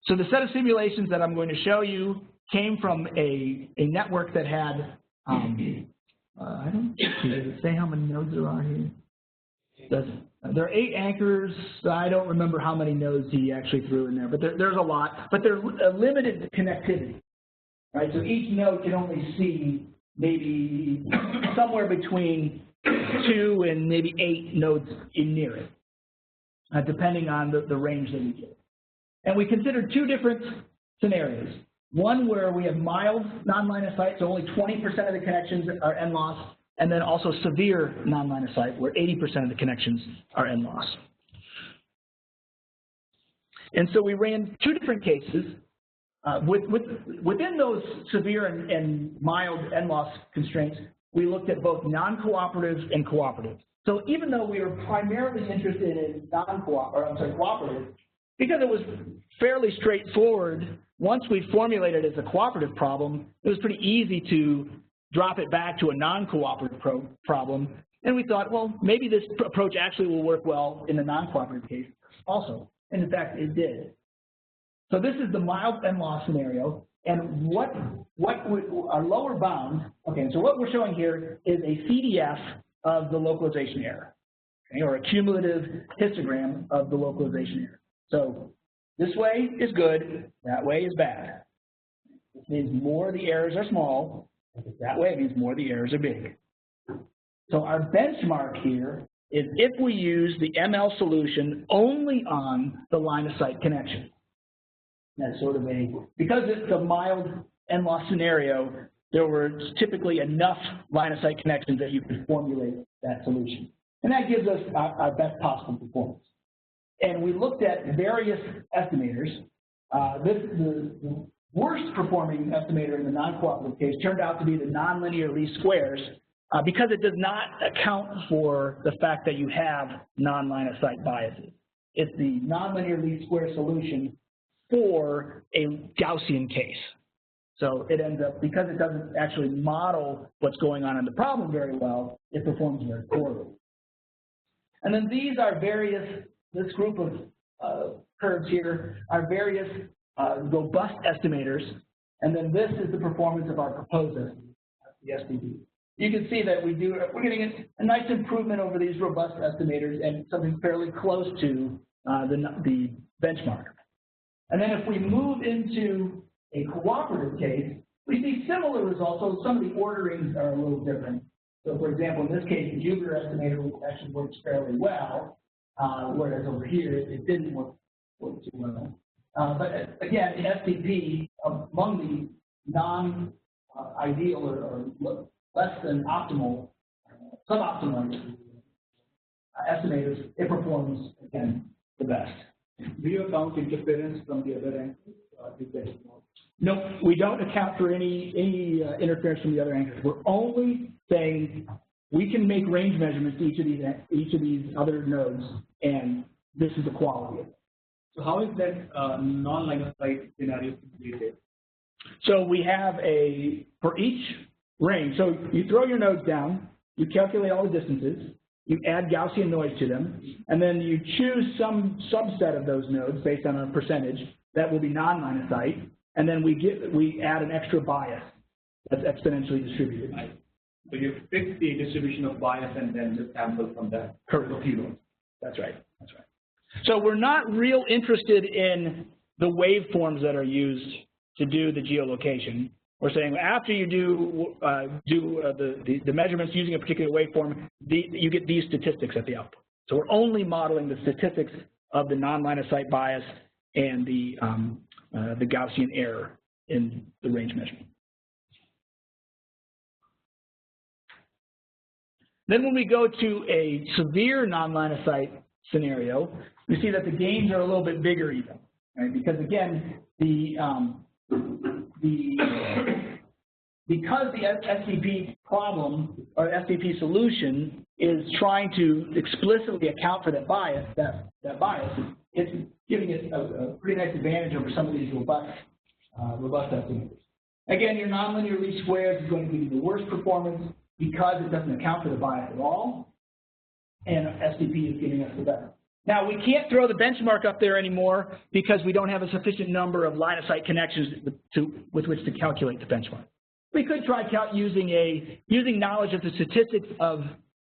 [SPEAKER 2] So the set of simulations that I'm going to show you came from a network that had, I don't see, does it say how many nodes there are here? There are 8 anchors. I don't remember how many nodes he actually threw in there, but there's a lot. But they're limited connectivity, right? So each node can only see maybe somewhere between 2 and maybe 8 nodes in near it, depending on the range that we get. And we considered 2 different scenarios. One where we have mild non-line of sight, so only 20% of the connections are NLOS, and then also severe non-line of sight, where 80% of the connections are NLOS. And so we ran 2 different cases. Within those severe and mild NLOS constraints, we looked at both non-cooperative and cooperative. So even though we were primarily interested in cooperative, because it was fairly straightforward, once we formulated it as a cooperative problem, it was pretty easy to drop it back to a non-cooperative problem. And we thought, well, maybe this approach actually will work well in the non-cooperative case also. And in fact, it did. So this is the mild NLOS scenario. And what our lower bound, okay, so what we're showing here is a CDF of the localization error, okay, or a cumulative histogram of the localization error. So this way is good, that way is bad. This means more the errors are small, that way it means more the errors are big. So our benchmark here is if we use the ML solution only on the line of sight connection. That's sort of because it's a mild NLOS scenario, there were typically enough line of sight connections that you could formulate that solution. And that gives us our best possible performance. And we looked at various estimators. The worst performing estimator in the non-cooperative case turned out to be the nonlinear least squares because it does not account for the fact that you have non-line of sight biases. It's the nonlinear least square solution for a Gaussian case. So it ends up, because it doesn't actually model what's going on in the problem very well, it performs very poorly. And then these are this group of curves here are various robust estimators, and then this is the performance of our proposed estimate, the SDP. You can see that we're getting a nice improvement over these robust estimators and something fairly close to the benchmark. And then if we move into a cooperative case, we see similar results, so some of the orderings are a little different. So for example, in this case, the Buehrer estimator actually works fairly well, whereas over here, it didn't work too well. But again, in SDP, among the non-ideal or less than optimal, suboptimal estimators, it performs, again, the best.
[SPEAKER 5] Do you account interference from the other end?
[SPEAKER 2] No, we don't account for any interference from the other anchors. We're only saying we can make range measurements to each of these other nodes, and this is the quality of it.
[SPEAKER 5] So how is that non-line of sight scenario completed?
[SPEAKER 2] So we have for each range, so you throw your nodes down, you calculate all the distances, you add Gaussian noise to them, and then you choose some subset of those nodes based on a percentage, that will be non-line of sight, and then we add an extra bias that's exponentially distributed.
[SPEAKER 5] So you fix the distribution of bias and then just sample from that.
[SPEAKER 2] Correct. That's right. That's right. So we're not real interested in the waveforms that are used to do the geolocation. We're saying after you do the measurements using a particular waveform, you get these statistics at the output. So we're only modeling the statistics of the non-line of sight bias and the Gaussian error in the range measurement. Then when we go to a severe non-line of sight scenario, we see that the gains are a little bit bigger even, right? Because again, because the SDP problem or SDP solution is trying to explicitly account for that bias, it's giving it a pretty nice advantage over some of these robust estimators. Again, your nonlinear least squares is going to be the worst performance because it doesn't account for the bias at all, and SDP is giving us the better. Now, we can't throw the benchmark up there anymore because we don't have a sufficient number of line-of-sight connections with which to calculate the benchmark. We could try using knowledge of the statistics of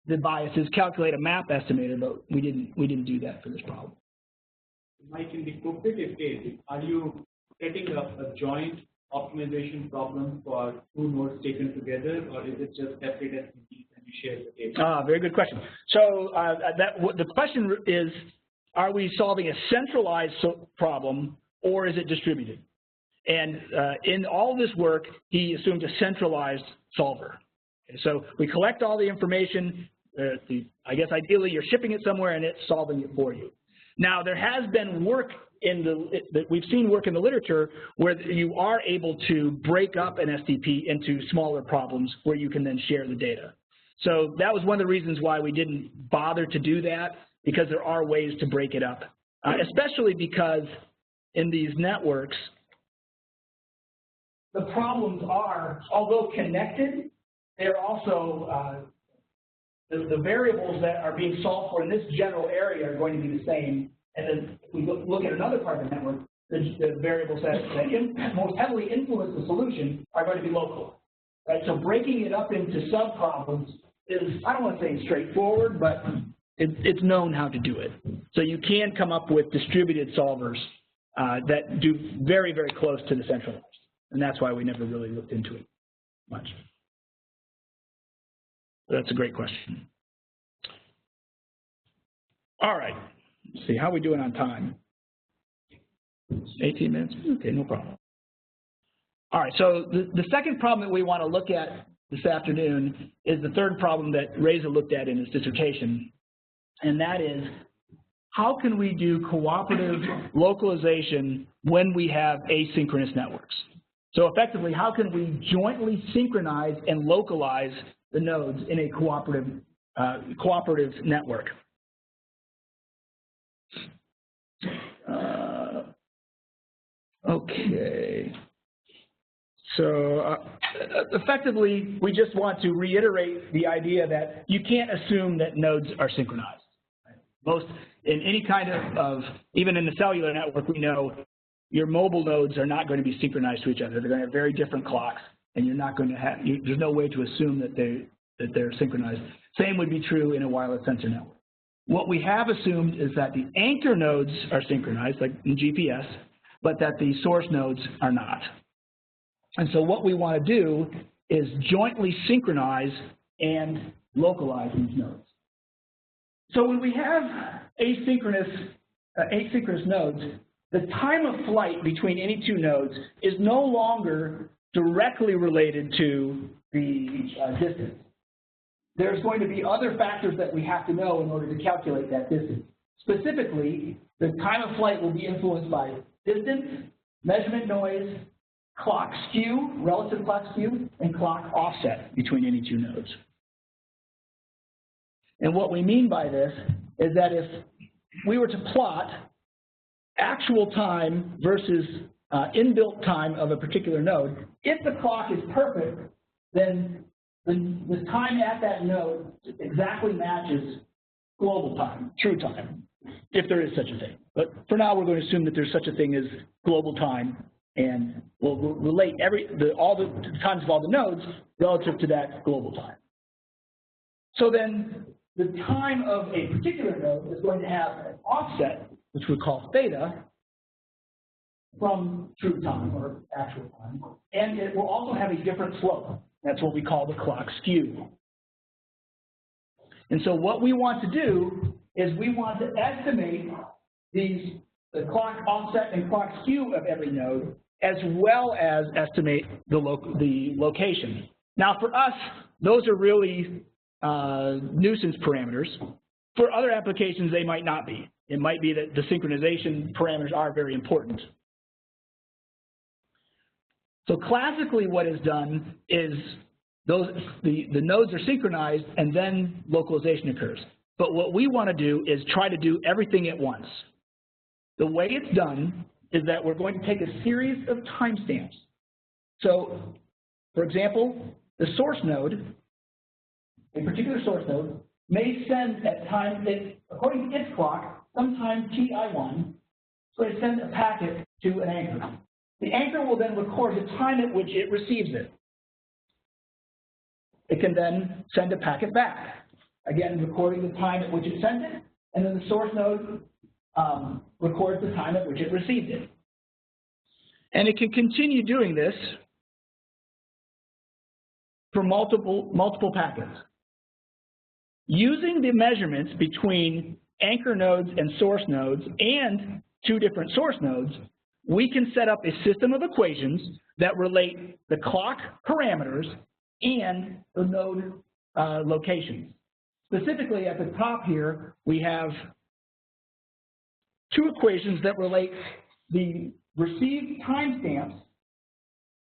[SPEAKER 2] the biases, calculate a map estimator, but we didn't do that for this problem.
[SPEAKER 5] Mike, in the cooperative case, are you setting up a joint optimization problem for two nodes taken together, or is it just separate SPPs and you share the data?
[SPEAKER 2] Very good question. So the question is, are we solving a centralized problem or is it distributed? And in all this work, he assumed a centralized solver. Okay, so we collect all the information. I guess ideally you're shipping it somewhere and it's solving it for you. Now there has been work we've seen work in the literature where you are able to break up an SDP into smaller problems where you can then share the data. So that was one of the reasons why we didn't bother to do that, because there are ways to break it up, especially because in these networks, the problems are, although connected, they're also, the variables that are being solved for in this general area are going to be the same. And then if we look at another part of the network, the variables that most heavily influence the solution are going to be local. Right? So breaking it up into sub-problems is, I don't want to say straightforward, but it's known how to do it. So you can come up with distributed solvers that do very, very close to the centralized. And that's why we never really looked into it much. That's a great question. All right. Let's see, how are we doing on time? 18 minutes? Okay, no problem. All right, so the second problem that we want to look at this afternoon is the third problem that Reza looked at in his dissertation, and that is, how can we do cooperative localization when we have asynchronous networks? So effectively, how can we jointly synchronize and localize the nodes in a cooperative network? Okay. So effectively, we just want to reiterate the idea that you can't assume that nodes are synchronized. Most, in any kind of even in the cellular network, we know your mobile nodes are not going to be synchronized to each other. They're going to have very different clocks, and you're not going to have, there's no way to assume that they're synchronized. Same would be true in a wireless sensor network. What we have assumed is that the anchor nodes are synchronized, like in GPS, but that the source nodes are not. And so what we want to do is jointly synchronize and localize these nodes. So when we have asynchronous nodes, the time of flight between any two nodes is no longer directly related to the distance. There's going to be other factors that we have to know in order to calculate that distance. Specifically, the time of flight will be influenced by distance, measurement noise, clock skew, relative clock skew, and clock offset between any two nodes. And what we mean by this is that if we were to plot actual time versus inbuilt time of a particular node, if the clock is perfect, then the time at that node exactly matches global time, true time. if there is such a thing. But for now, we're going to assume that there's such a thing as global time, and we'll relate all the times of all the nodes relative to that global time. So then the time of a particular node is going to have an offset, which we call theta, from true time or actual time, and it will also have a different slope. That's what we call the clock skew. And so what we want to do is we want to estimate the clock offset and clock skew of every node, as well as estimate the location. Now for us, those are really nuisance parameters. For other applications, they might not be. It might be that the synchronization parameters are very important. So classically what is done is the nodes are synchronized and then localization occurs. But what we want to do is try to do everything at once. The way it's done is that we're going to take a series of timestamps. So, for example, the source node, a particular source node, may send at time, according to its clock, sometime TI1, so they send a packet to an anchor. The anchor will then record the time at which it receives it. It can then send a packet back, again recording the time at which it sent it, and then the source node records the time at which it received it. And it can continue doing this for multiple packets. Using the measurements between anchor nodes and source nodes and two different source nodes, we can set up a system of equations that relate the clock parameters and the node locations. Specifically at the top here, we have two equations that relate the received timestamps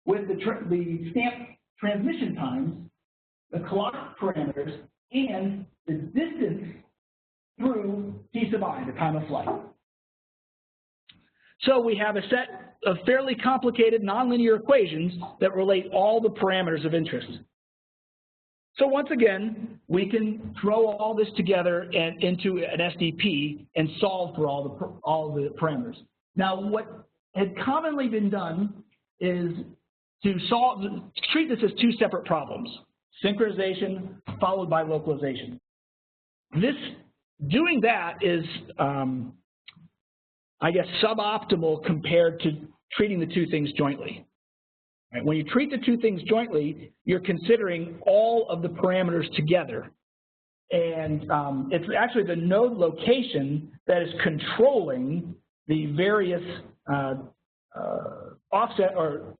[SPEAKER 2] with the stamp transmission times, the clock parameters, and the distance through T sub I, the time of flight. So we have a set of fairly complicated nonlinear equations that relate all the parameters of interest. So once again, we can throw all this together and into an SDP and solve for all the parameters. Now, what had commonly been done is to treat this as two separate problems: synchronization followed by localization. Doing that is, I guess, suboptimal compared to treating the two things jointly. Right? When you treat the two things jointly, you're considering all of the parameters together. And it's actually the node location that is controlling the various offset, or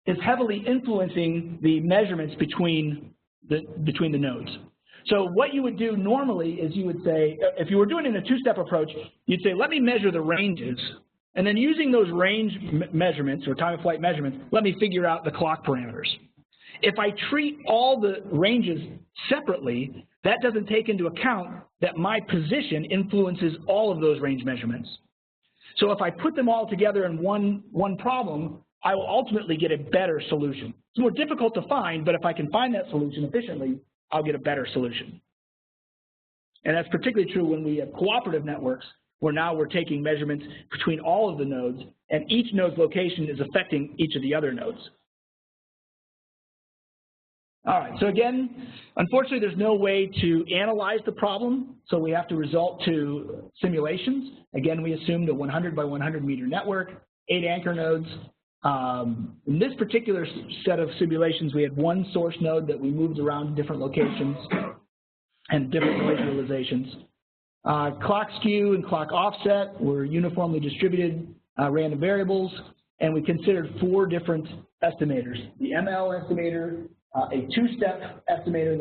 [SPEAKER 2] is heavily influencing the measurements between the nodes. So what you would do normally is you would say, if you were doing it in a two-step approach, you'd say, let me measure the ranges, and then using those range measurements or time of flight measurements, let me figure out the clock parameters. If I treat all the ranges separately, that doesn't take into account that my position influences all of those range measurements. So if I put them all together in one problem, I will ultimately get a better solution. It's more difficult to find, but if I can find that solution efficiently, I'll get a better solution. And that's particularly true when we have cooperative networks, where now we're taking measurements between all of the nodes, and each node's location is affecting each of the other nodes. All right, so again, unfortunately, there's no way to analyze the problem, so we have to resort to simulations. Again, we assumed a 100 by 100 meter network, 8 anchor nodes. In this particular set of simulations, we had one source node that we moved around to different locations and different noise realizations. Clock skew and clock offset were uniformly distributed random variables, and we considered 4 different estimators: the ML estimator, a two-step estimator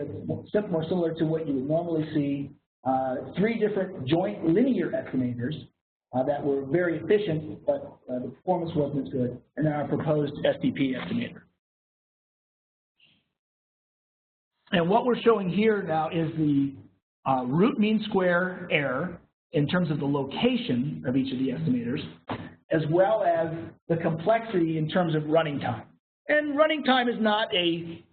[SPEAKER 2] that's more similar to what you would normally see, 3 different joint linear estimators that were very efficient, but the performance wasn't as good, and then our proposed SDP estimator. And what we're showing here now is the root mean square error in terms of the location of each of the estimators, as well as the complexity in terms of running time. And running time is not an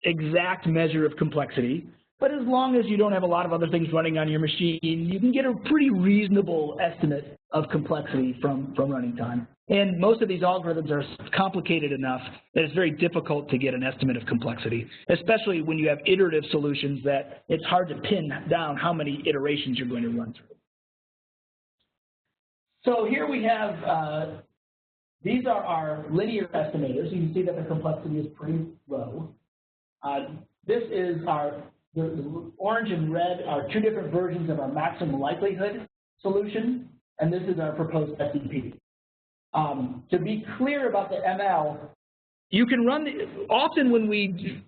[SPEAKER 2] exact measure of complexity. but as long as you don't have a lot of other things running on your machine, you can get a pretty reasonable estimate of complexity from running time. And most of these algorithms are complicated enough that it's very difficult to get an estimate of complexity, especially when you have iterative solutions that it's hard to pin down how many iterations you're going to run through. So here we have, these are our linear estimators. You can see that the complexity is pretty low. This is the orange and red are two different versions of our maximum likelihood solution, and this is our proposed SDP. To be clear about the ML, you can run, often when we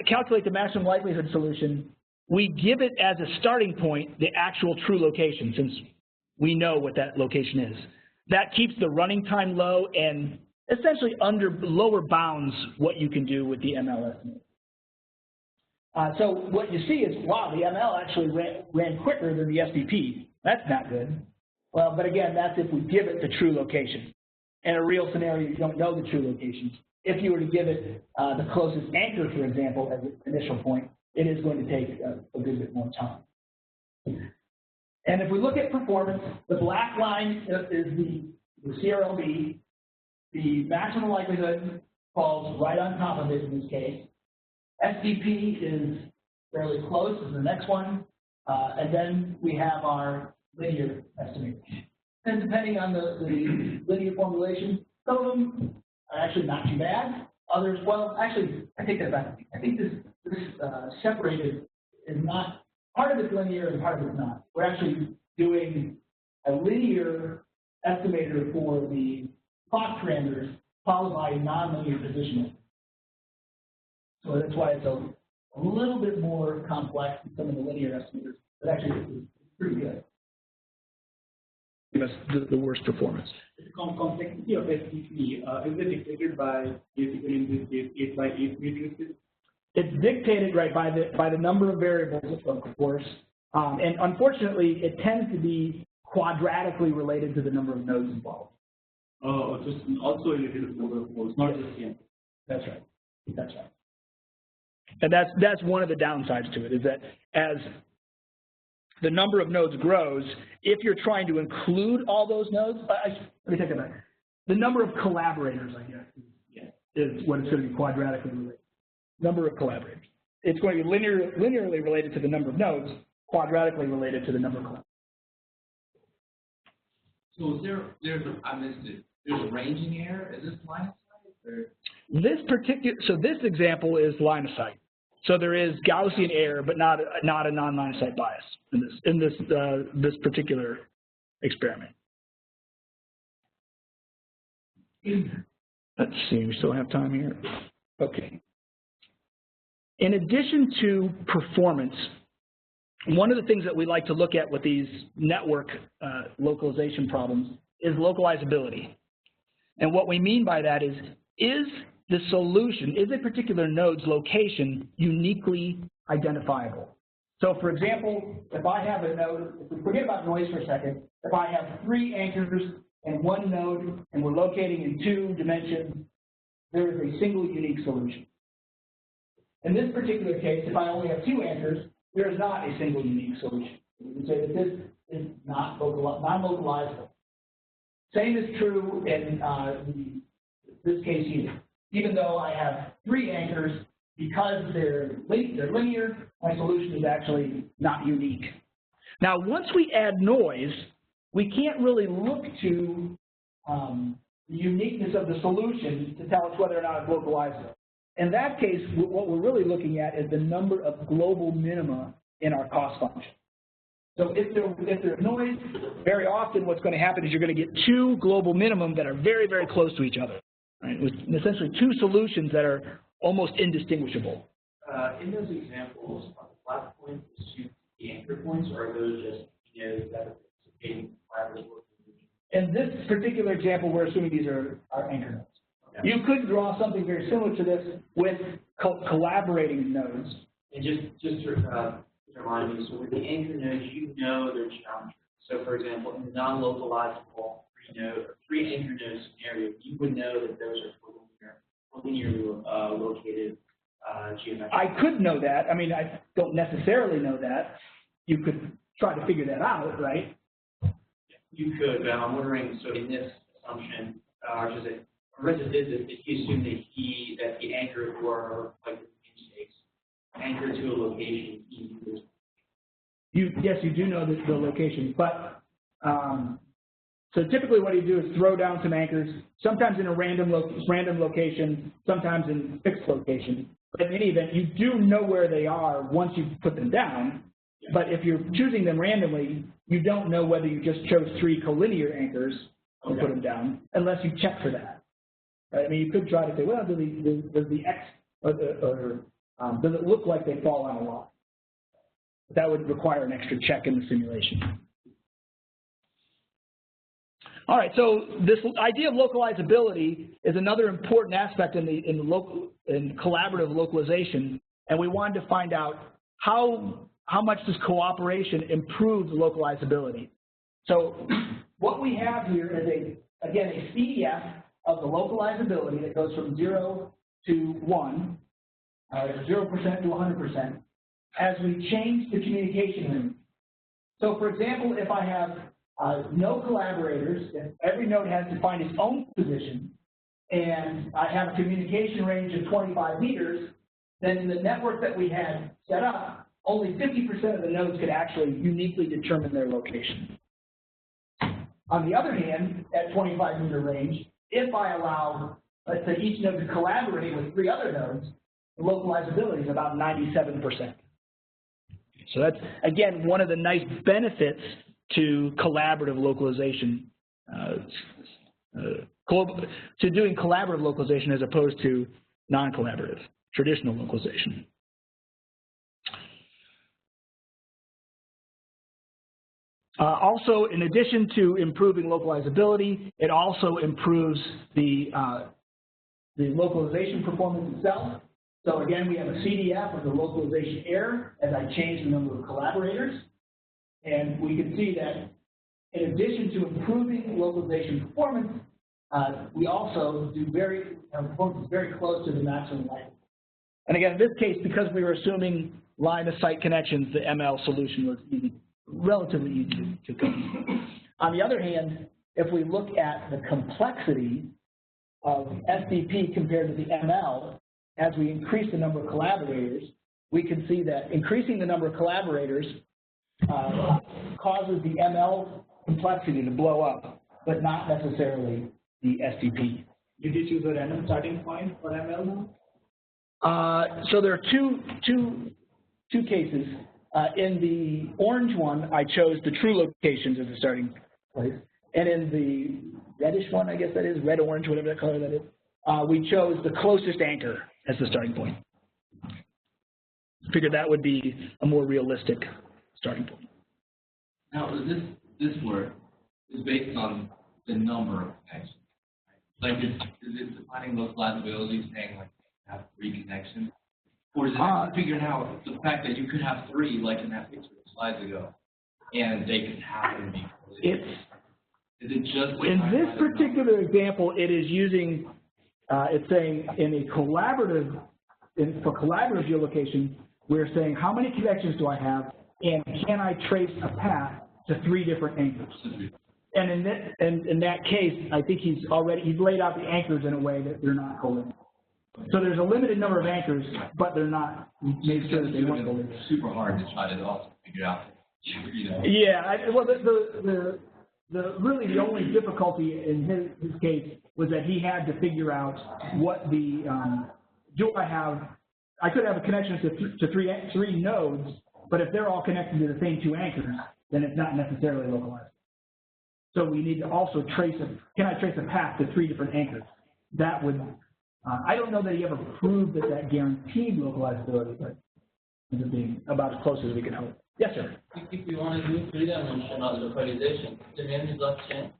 [SPEAKER 2] calculate the maximum likelihood solution, we give it as a starting point the actual true location, since we know what that location is. That keeps the running time low and essentially under lower bounds what you can do with the ML estimate. So what you see is, wow, the ML actually ran quicker than the SDP. That's not good. Well, but again, that's if we give it the true location. In a real scenario, you don't know the true locations. If you were to give it the closest anchor, for example, as an initial point, it is going to take a good bit more time. And if we look at performance, the black line is the CRLB. The maximum likelihood falls right on top of it in this case. SDP is fairly close to the next one, and then we have our linear estimate. And depending on the linear formulation, some of them are actually not too bad. Others, well, actually, I take that back. I think this separated is not, part of it's linear and part of it's not. We're actually doing a linear estimator for the clock parameters followed by a nonlinear positioning. So that's why it's a little bit more complex than some of the linear estimators, but actually it's pretty good. That's the worst performance.
[SPEAKER 5] The complexity of SDP, is it dictated by, basically in this case, 8 by 8 matrices?
[SPEAKER 2] It's dictated, right, by the number of variables, of course, and unfortunately, it tends to be quadratically related to the number of nodes involved.
[SPEAKER 5] Oh, so it's also related to the number of nodes, not just the input.
[SPEAKER 2] That's right. That's right. And that's one of the downsides to it, is that as the number of nodes grows, if you're trying to include all those nodes, let me take that back. The number of collaborators, I guess, is what it's going to be quadratically related. Number of collaborators. It's going to be linearly related to the number of nodes, quadratically related to the number of collaborators.
[SPEAKER 6] So there's a ranging error? Is this line of sight? Or?
[SPEAKER 2] This example is line of sight. So there is Gaussian error, but not a non-line of sight bias in this particular experiment. Let's see, we still have time here. Okay. In addition to performance, one of the things that we like to look at with these network localization problems is localizability. And what we mean by that is the solution, is a particular node's location uniquely identifiable? So for example, if I have a node, if we forget about noise for a second, if I have 3 anchors and 1 node and we're locating in 2 dimensions, there is a single unique solution. In this particular case, if I only have 2 anchors, there is not a single unique solution. We can say that this is not non-localizable. Same is true in this case here. Even though I have 3 anchors, because they're linear, my solution is actually not unique. Now, once we add noise, we can't really look to the uniqueness of the solution to tell us whether or not it's localizable. In that case, what we're really looking at is the number of global minima in our cost function. So if there's noise, very often what's going to happen is you're going to get 2 global minimum that are very, very close to each other, right? With essentially 2 solutions that are almost indistinguishable.
[SPEAKER 3] In those examples, are the flat points assumed the anchor points, or are those just nodes that are participating in collaborative work?
[SPEAKER 2] In this particular example, we're assuming these are anchor nodes. Okay. You could draw something very similar to this with collaborating nodes.
[SPEAKER 3] And just to remind me, so with the anchor nodes, you know their geometry. So for example, in the non-localizable 3 anchor node scenario, you would know that those are linearly located
[SPEAKER 5] geometric?
[SPEAKER 2] I could know that. I mean, I don't necessarily know that. You could try to figure that out, right?
[SPEAKER 5] You could, but I'm wondering, so in this assumption, or is it, did he assume that the anchors were like namespace, anchored to a location easy to
[SPEAKER 2] Yes, you do know the location, but so typically what you do is throw down some anchors, sometimes in a random location, sometimes in fixed location. But in any event, you do know where they are once you put them down. But if you're choosing them randomly, you don't know whether you just chose 3 collinear anchors and put them down, unless you check for that. Right? I mean, you could try to say, well, does the X or does it look like they fall on a line? That would require an extra check in the simulation. All right, so this idea of localizability is another important aspect in collaborative localization, and we wanted to find out how much does cooperation improve localizability. So what we have here is again a CDF of the localizability that goes from 0 to 1, 0% to 100%, as we change the communication range. So for example, if I have no collaborators, if every node has to find its own position, and I have a communication range of 25 meters, then in the network that we had set up, only 50% of the nodes could actually uniquely determine their location. On the other hand, at 25-meter range, if I allow, let's say, each node to collaborate with 3 other nodes, the localizability is about 97%. So that's, again, one of the nice benefits to collaborative localization, to doing collaborative localization as opposed to non-collaborative, traditional localization. Also, in addition to improving localizability, it also improves the localization performance itself. So again, we have a CDF of the localization error as I change the number of collaborators. And we can see that in addition to improving localization performance, we also do performance is very close to the maximum likelihood. And again, in this case, because we were assuming line-of-sight connections, the ML solution was relatively easy to come. On the other hand, if we look at the complexity of SDP compared to the ML, as we increase the number of collaborators, we can see that increasing the number of collaborators causes the ML complexity to blow up, but not necessarily the SDP.
[SPEAKER 5] Did you choose a random starting point for ML now?
[SPEAKER 2] So there are two cases. In the orange one, I chose the true locations as a starting place. And in the reddish one, I guess that is, red-orange, whatever that color that is, we chose the closest anchor as the starting point. Figured that would be a more realistic starting point.
[SPEAKER 6] Now, this work is based on the number of connections. Like, is it defining localizability, saying like have 3 connections, or is it figuring out the fact that you could have 3, like in that picture slides ago, and they could happen to be related? Is it just
[SPEAKER 2] in this particular example? It is using. It's saying in a collaborative, for collaborative geolocation, we're saying how many connections do I have, and can I trace a path to 3 different anchors? And in that case, I think he's laid out the anchors in a way that they're not collinear. So there's a limited number of anchors, but they're not made sure that they weren't collinear.
[SPEAKER 6] It's super hard to try to also figure out. You know.
[SPEAKER 2] Yeah. Well, really the only difficulty in his case was that he had to figure out what the I could have a connection to three nodes, but if they're all connected to the same 2 anchors, then it's not necessarily localized. So we need to also can I trace a path to 3 different anchors? That would, I don't know that he ever proved that guaranteed localizability, but it's being about as close as we can hope. Yes, sir.
[SPEAKER 3] If you want to do 3-dimensional localization, the main results change?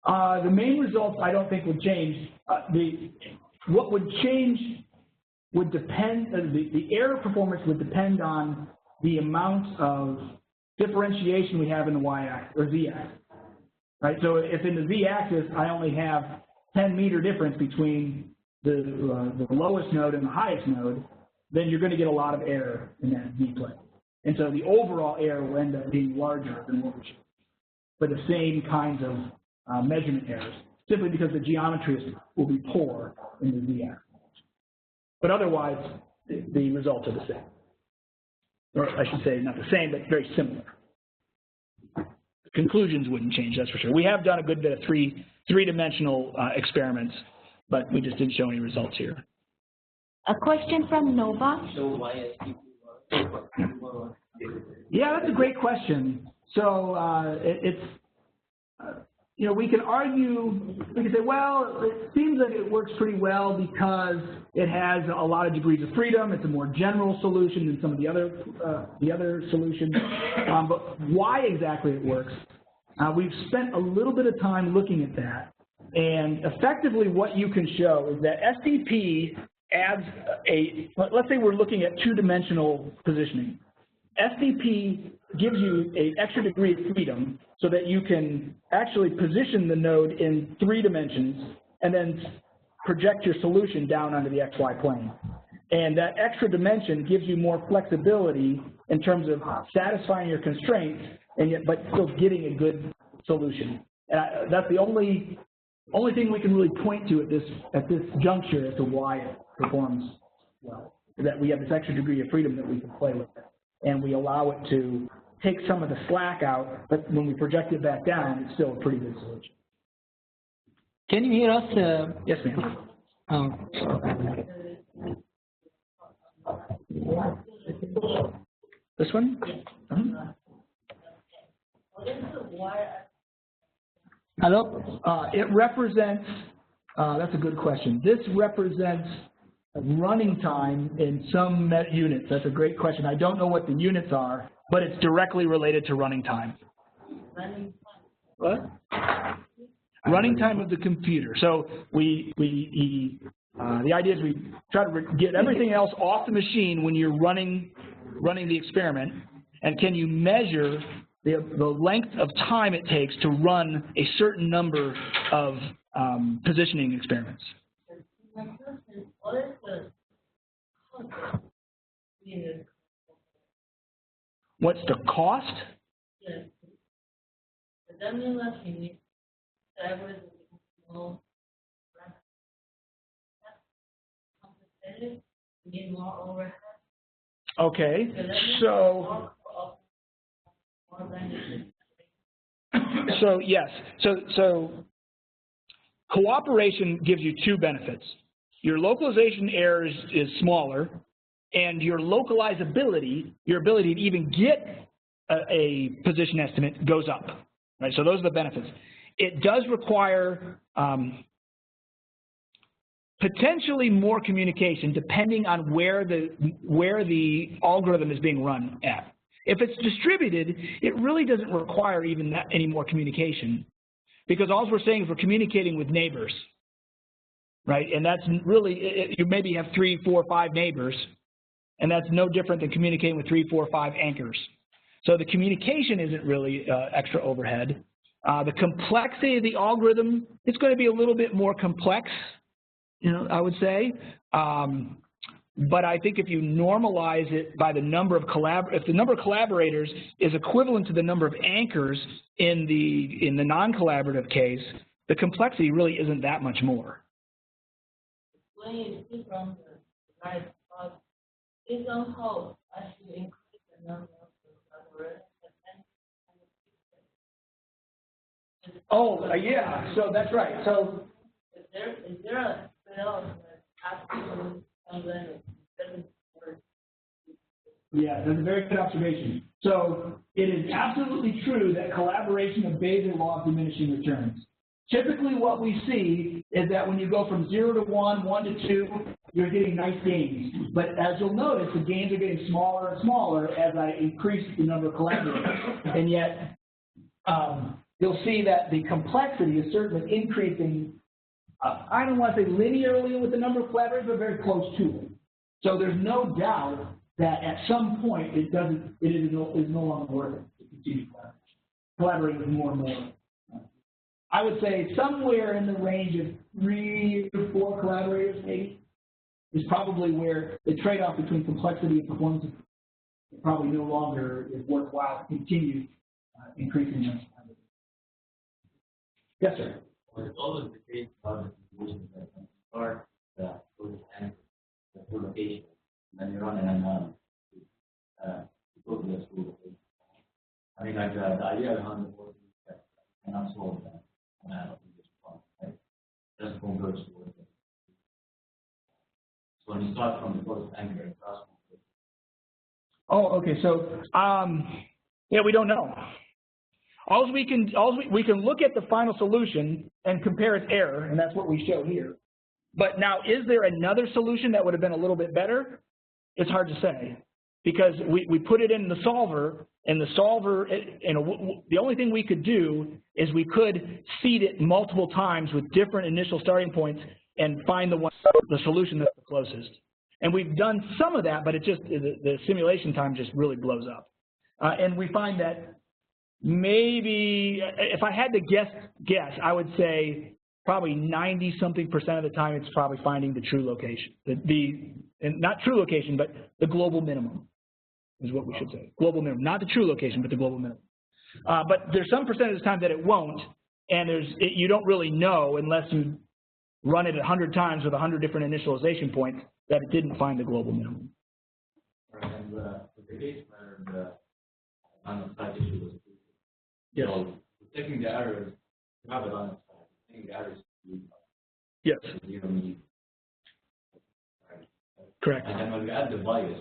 [SPEAKER 2] The main results I don't think would change. What would change would depend, the error performance would depend on the amount of differentiation we have in the y-axis or z-axis, right? So if in the z-axis I only have 10-meter difference between the lowest node and the highest node, then you're going to get a lot of error in that V plane. And so the overall error will end up being larger than what we should, for the same kinds of measurement errors, simply because the geometry will be poor in the Z axis. But otherwise, the results are the same. Or I should say, not the same, but very similar. The conclusions wouldn't change, that's for sure. We have done a good bit of three-dimensional experiments, but we just didn't show any results here.
[SPEAKER 7] A question from Nova.
[SPEAKER 3] So why STP works?
[SPEAKER 2] Yeah, that's a great question. So you know, we can argue, we can say, well, it seems that it works pretty well because it has a lot of degrees of freedom. It's a more general solution than some of the other solutions. But why exactly it works? We've spent a little bit of time looking at that. And effectively what you can show is that STP adds let's say we're looking at two-dimensional positioning. STP gives you an extra degree of freedom so that you can actually position the node in 3 dimensions and then project your solution down onto the XY plane. And that extra dimension gives you more flexibility in terms of satisfying your constraints, but still getting a good solution. And that's the only thing we can really point to at this juncture as to why it performs well, is that we have this extra degree of freedom that we can play with it. And we allow it to take some of the slack out, but when we project it back down, it's still a pretty good solution.
[SPEAKER 8] Can you hear us?
[SPEAKER 2] Yes, ma'am. This one?
[SPEAKER 8] Hello?
[SPEAKER 2] It represents, that's a good question. This represents running time in some units. That's a great question. I don't know what the units are, but it's directly related to running time. What? Running time of the computer. So the idea is we try to get everything else off the machine when you're running the experiment, and can you measure the length of time it takes to run a certain number of positioning experiments? What's the cost?
[SPEAKER 9] Yes. Does that mean that you need servers more complicated? You need more overhead?
[SPEAKER 2] Okay, so yes, so cooperation gives you 2 benefits. Your localization error is smaller, and your localizability, your ability to even get a position estimate, goes up. Right? So those are the benefits. It does require potentially more communication depending on where the algorithm is being run at. If it's distributed, it really doesn't require even any more communication, because all we're saying is we're communicating with neighbors. Right, and that's really, you maybe have 3, 4, 5 neighbors, and that's no different than communicating with 3, 4, 5 anchors. So the communication isn't really extra overhead. The complexity of the algorithm, it's going to be a little bit more complex, you know, I would say. But I think if you normalize it by the number of if the number of collaborators is equivalent to the number of anchors in the non-collaborative case, the complexity really isn't that much more.
[SPEAKER 9] When you see from the right spot, it somehow actually increase the number of collaborators.
[SPEAKER 2] Oh, yeah, so that's right. So
[SPEAKER 9] is there a spell that actually something?
[SPEAKER 2] Yeah, that's a very good observation. So it is absolutely true that collaboration obeys a law of diminishing returns. Typically what we see is that when you go from 0 to 1, 1 to 2, you're getting nice gains. But as you'll notice, the gains are getting smaller and smaller as I increase the number of collaborators. And yet, you'll see that the complexity is certainly increasing, I don't want to say linearly with the number of collaborators, but very close to it. So there's no doubt that at some point it is no longer worth it to continue collaborating with more and more I would say somewhere in the range of 3 to 4 collaborators, maybe, is probably where the trade-off between complexity and performance probably no longer is worthwhile to continue increasing them. Yes, sir.
[SPEAKER 10] Well, it's always the case about the solutions that can start the full and the full location, and then you run and run to go to the school location. I mean, like the idea behind the board is that you cannot solve that in this problem, right? Just converge to it. So when you start from the first anchor and cross.
[SPEAKER 2] Oh, okay. So, yeah, we don't know. We can look at the final solution and compare its error, and that's what we show here. But now, is there another solution that would have been a little bit better? It's hard to say, because we put it in the solver, and the solver, the only thing we could do is we could seed it multiple times with different initial starting points and find the solution that's the closest. And we've done some of that, but it just the simulation time just really blows up. And we find that maybe, if I had to guess, I would say probably 90-something% of the time it's probably finding the true location. And not true location, but the global minimum is what we should say. Global minimum, not the true location, but the global minimum. But there's some percentage of the time that it won't, and you don't really know unless you run it 100 times with 100 different initialization points that it didn't find the global minimum.
[SPEAKER 10] Right, and the case where the on-site issue was
[SPEAKER 2] yes.
[SPEAKER 10] So taking the errors, you have it on site. Taking the errors,
[SPEAKER 2] yes.
[SPEAKER 10] You don't need. Right.
[SPEAKER 2] Correct.
[SPEAKER 10] And then when we add the bias,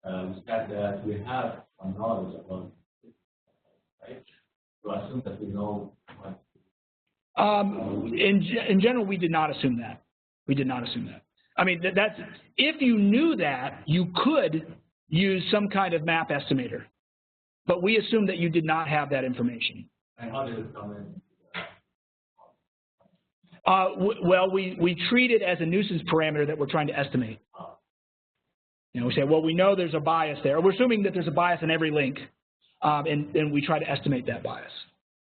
[SPEAKER 10] we said that we have some knowledge about it, right? So assume that we know what.
[SPEAKER 2] In general, we did not assume that. We did not assume that. I mean, that's if you knew that, you could use some kind of map estimator. But we assume that you did not have that information.
[SPEAKER 10] And how did it come in?
[SPEAKER 2] Well, we treat it as a nuisance parameter that we're trying to estimate. You know, we say, well, we know there's a bias there. We're assuming that there's a bias in every link, and we try to estimate that bias.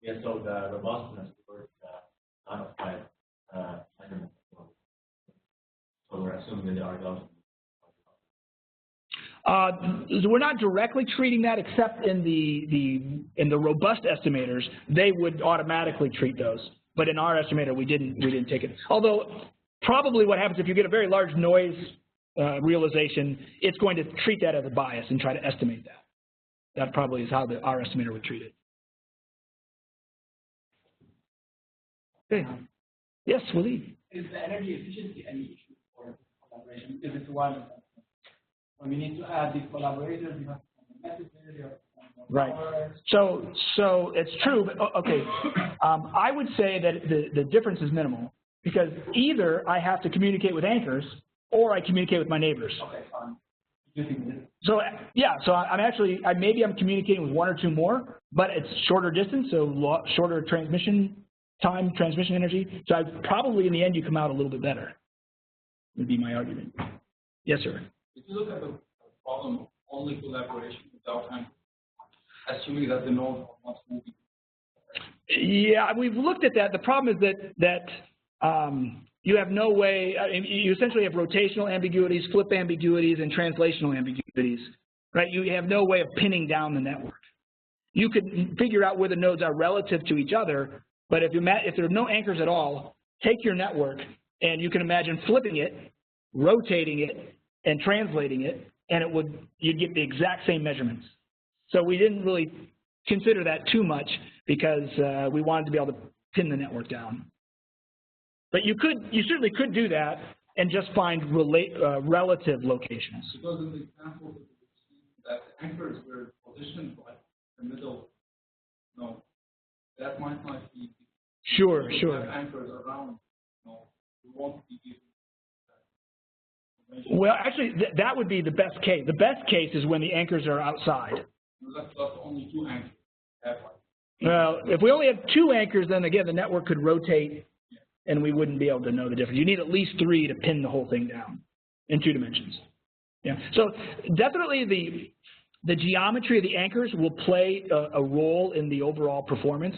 [SPEAKER 10] Yeah, so the robustness towards on-site measurement. So we're assuming that they are those.
[SPEAKER 2] We're not directly treating that, except in the robust estimators, they would automatically treat those. But in our estimator, we didn't take it. Although probably what happens if you get a very large noise realization, it's going to treat that as a bias and try to estimate that. That probably is how our estimator would treat it. Okay. Yes, Waleed.
[SPEAKER 5] Is the energy efficiency any issue for collaboration? Is it one? When we need to add these collaborators, you have to message there.
[SPEAKER 2] Right. So it's true. But, okay. I would say that the difference is minimal, because either I have to communicate with anchors or I communicate with my neighbors.
[SPEAKER 5] Okay, fine.
[SPEAKER 2] So yeah. So maybe I'm communicating with one or two more, but it's shorter distance, so shorter transmission time, transmission energy. So probably in the end you come out a little bit better. Would be my argument. Yes, sir.
[SPEAKER 11] If you look at the problem of only collaboration without anchor, assuming that the node wants moving.
[SPEAKER 2] Yeah, we've looked at that. The problem is that you have no way. I mean, you essentially have rotational ambiguities, flip ambiguities, and translational ambiguities. Right? You have no way of pinning down the network. You could figure out where the nodes are relative to each other, but if there are no anchors at all, take your network and you can imagine flipping it, rotating it, and translating it, and you'd get the exact same measurements. So we didn't really consider that too much because we wanted to be able to pin the network down. But you certainly could do that and just find relative locations.
[SPEAKER 11] Because in the example that the anchors were positioned by the middle node, that might not be.
[SPEAKER 2] Sure.
[SPEAKER 11] Anchors around, we won't be using.
[SPEAKER 2] Well, actually, that would be the best case. The best case is when the anchors are outside.
[SPEAKER 11] That's only two anchors.
[SPEAKER 2] Well, if we only have two anchors, then again, the network could rotate, and we wouldn't be able to know the difference. You need at least 3 to pin the whole thing down in 2 dimensions. Yeah. So definitely the geometry of the anchors will play a role in the overall performance.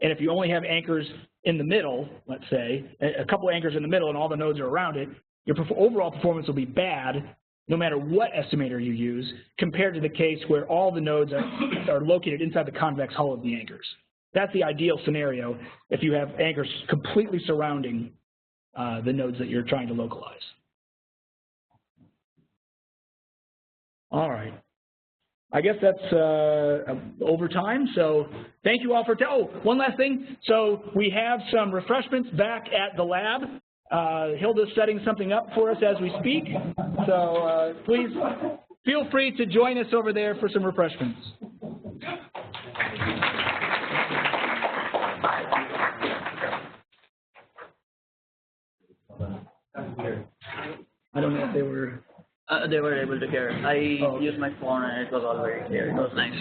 [SPEAKER 2] And if you only have anchors in the middle, let's say, a couple anchors in the middle and all the nodes are around it, your overall performance will be bad no matter what estimator you use, compared to the case where all the nodes are located inside the convex hull of the anchors. That's the ideal scenario if you have anchors completely surrounding the nodes that you're trying to localize. All right. I guess that's over time, so thank you all for, oh, one last thing. So we have some refreshments back at the lab. Hilda's setting something up for us as we speak, so please feel free to join us over there for some refreshments. I don't know if they were...
[SPEAKER 1] They were able to hear. I used my phone and it was all very clear. It was nice.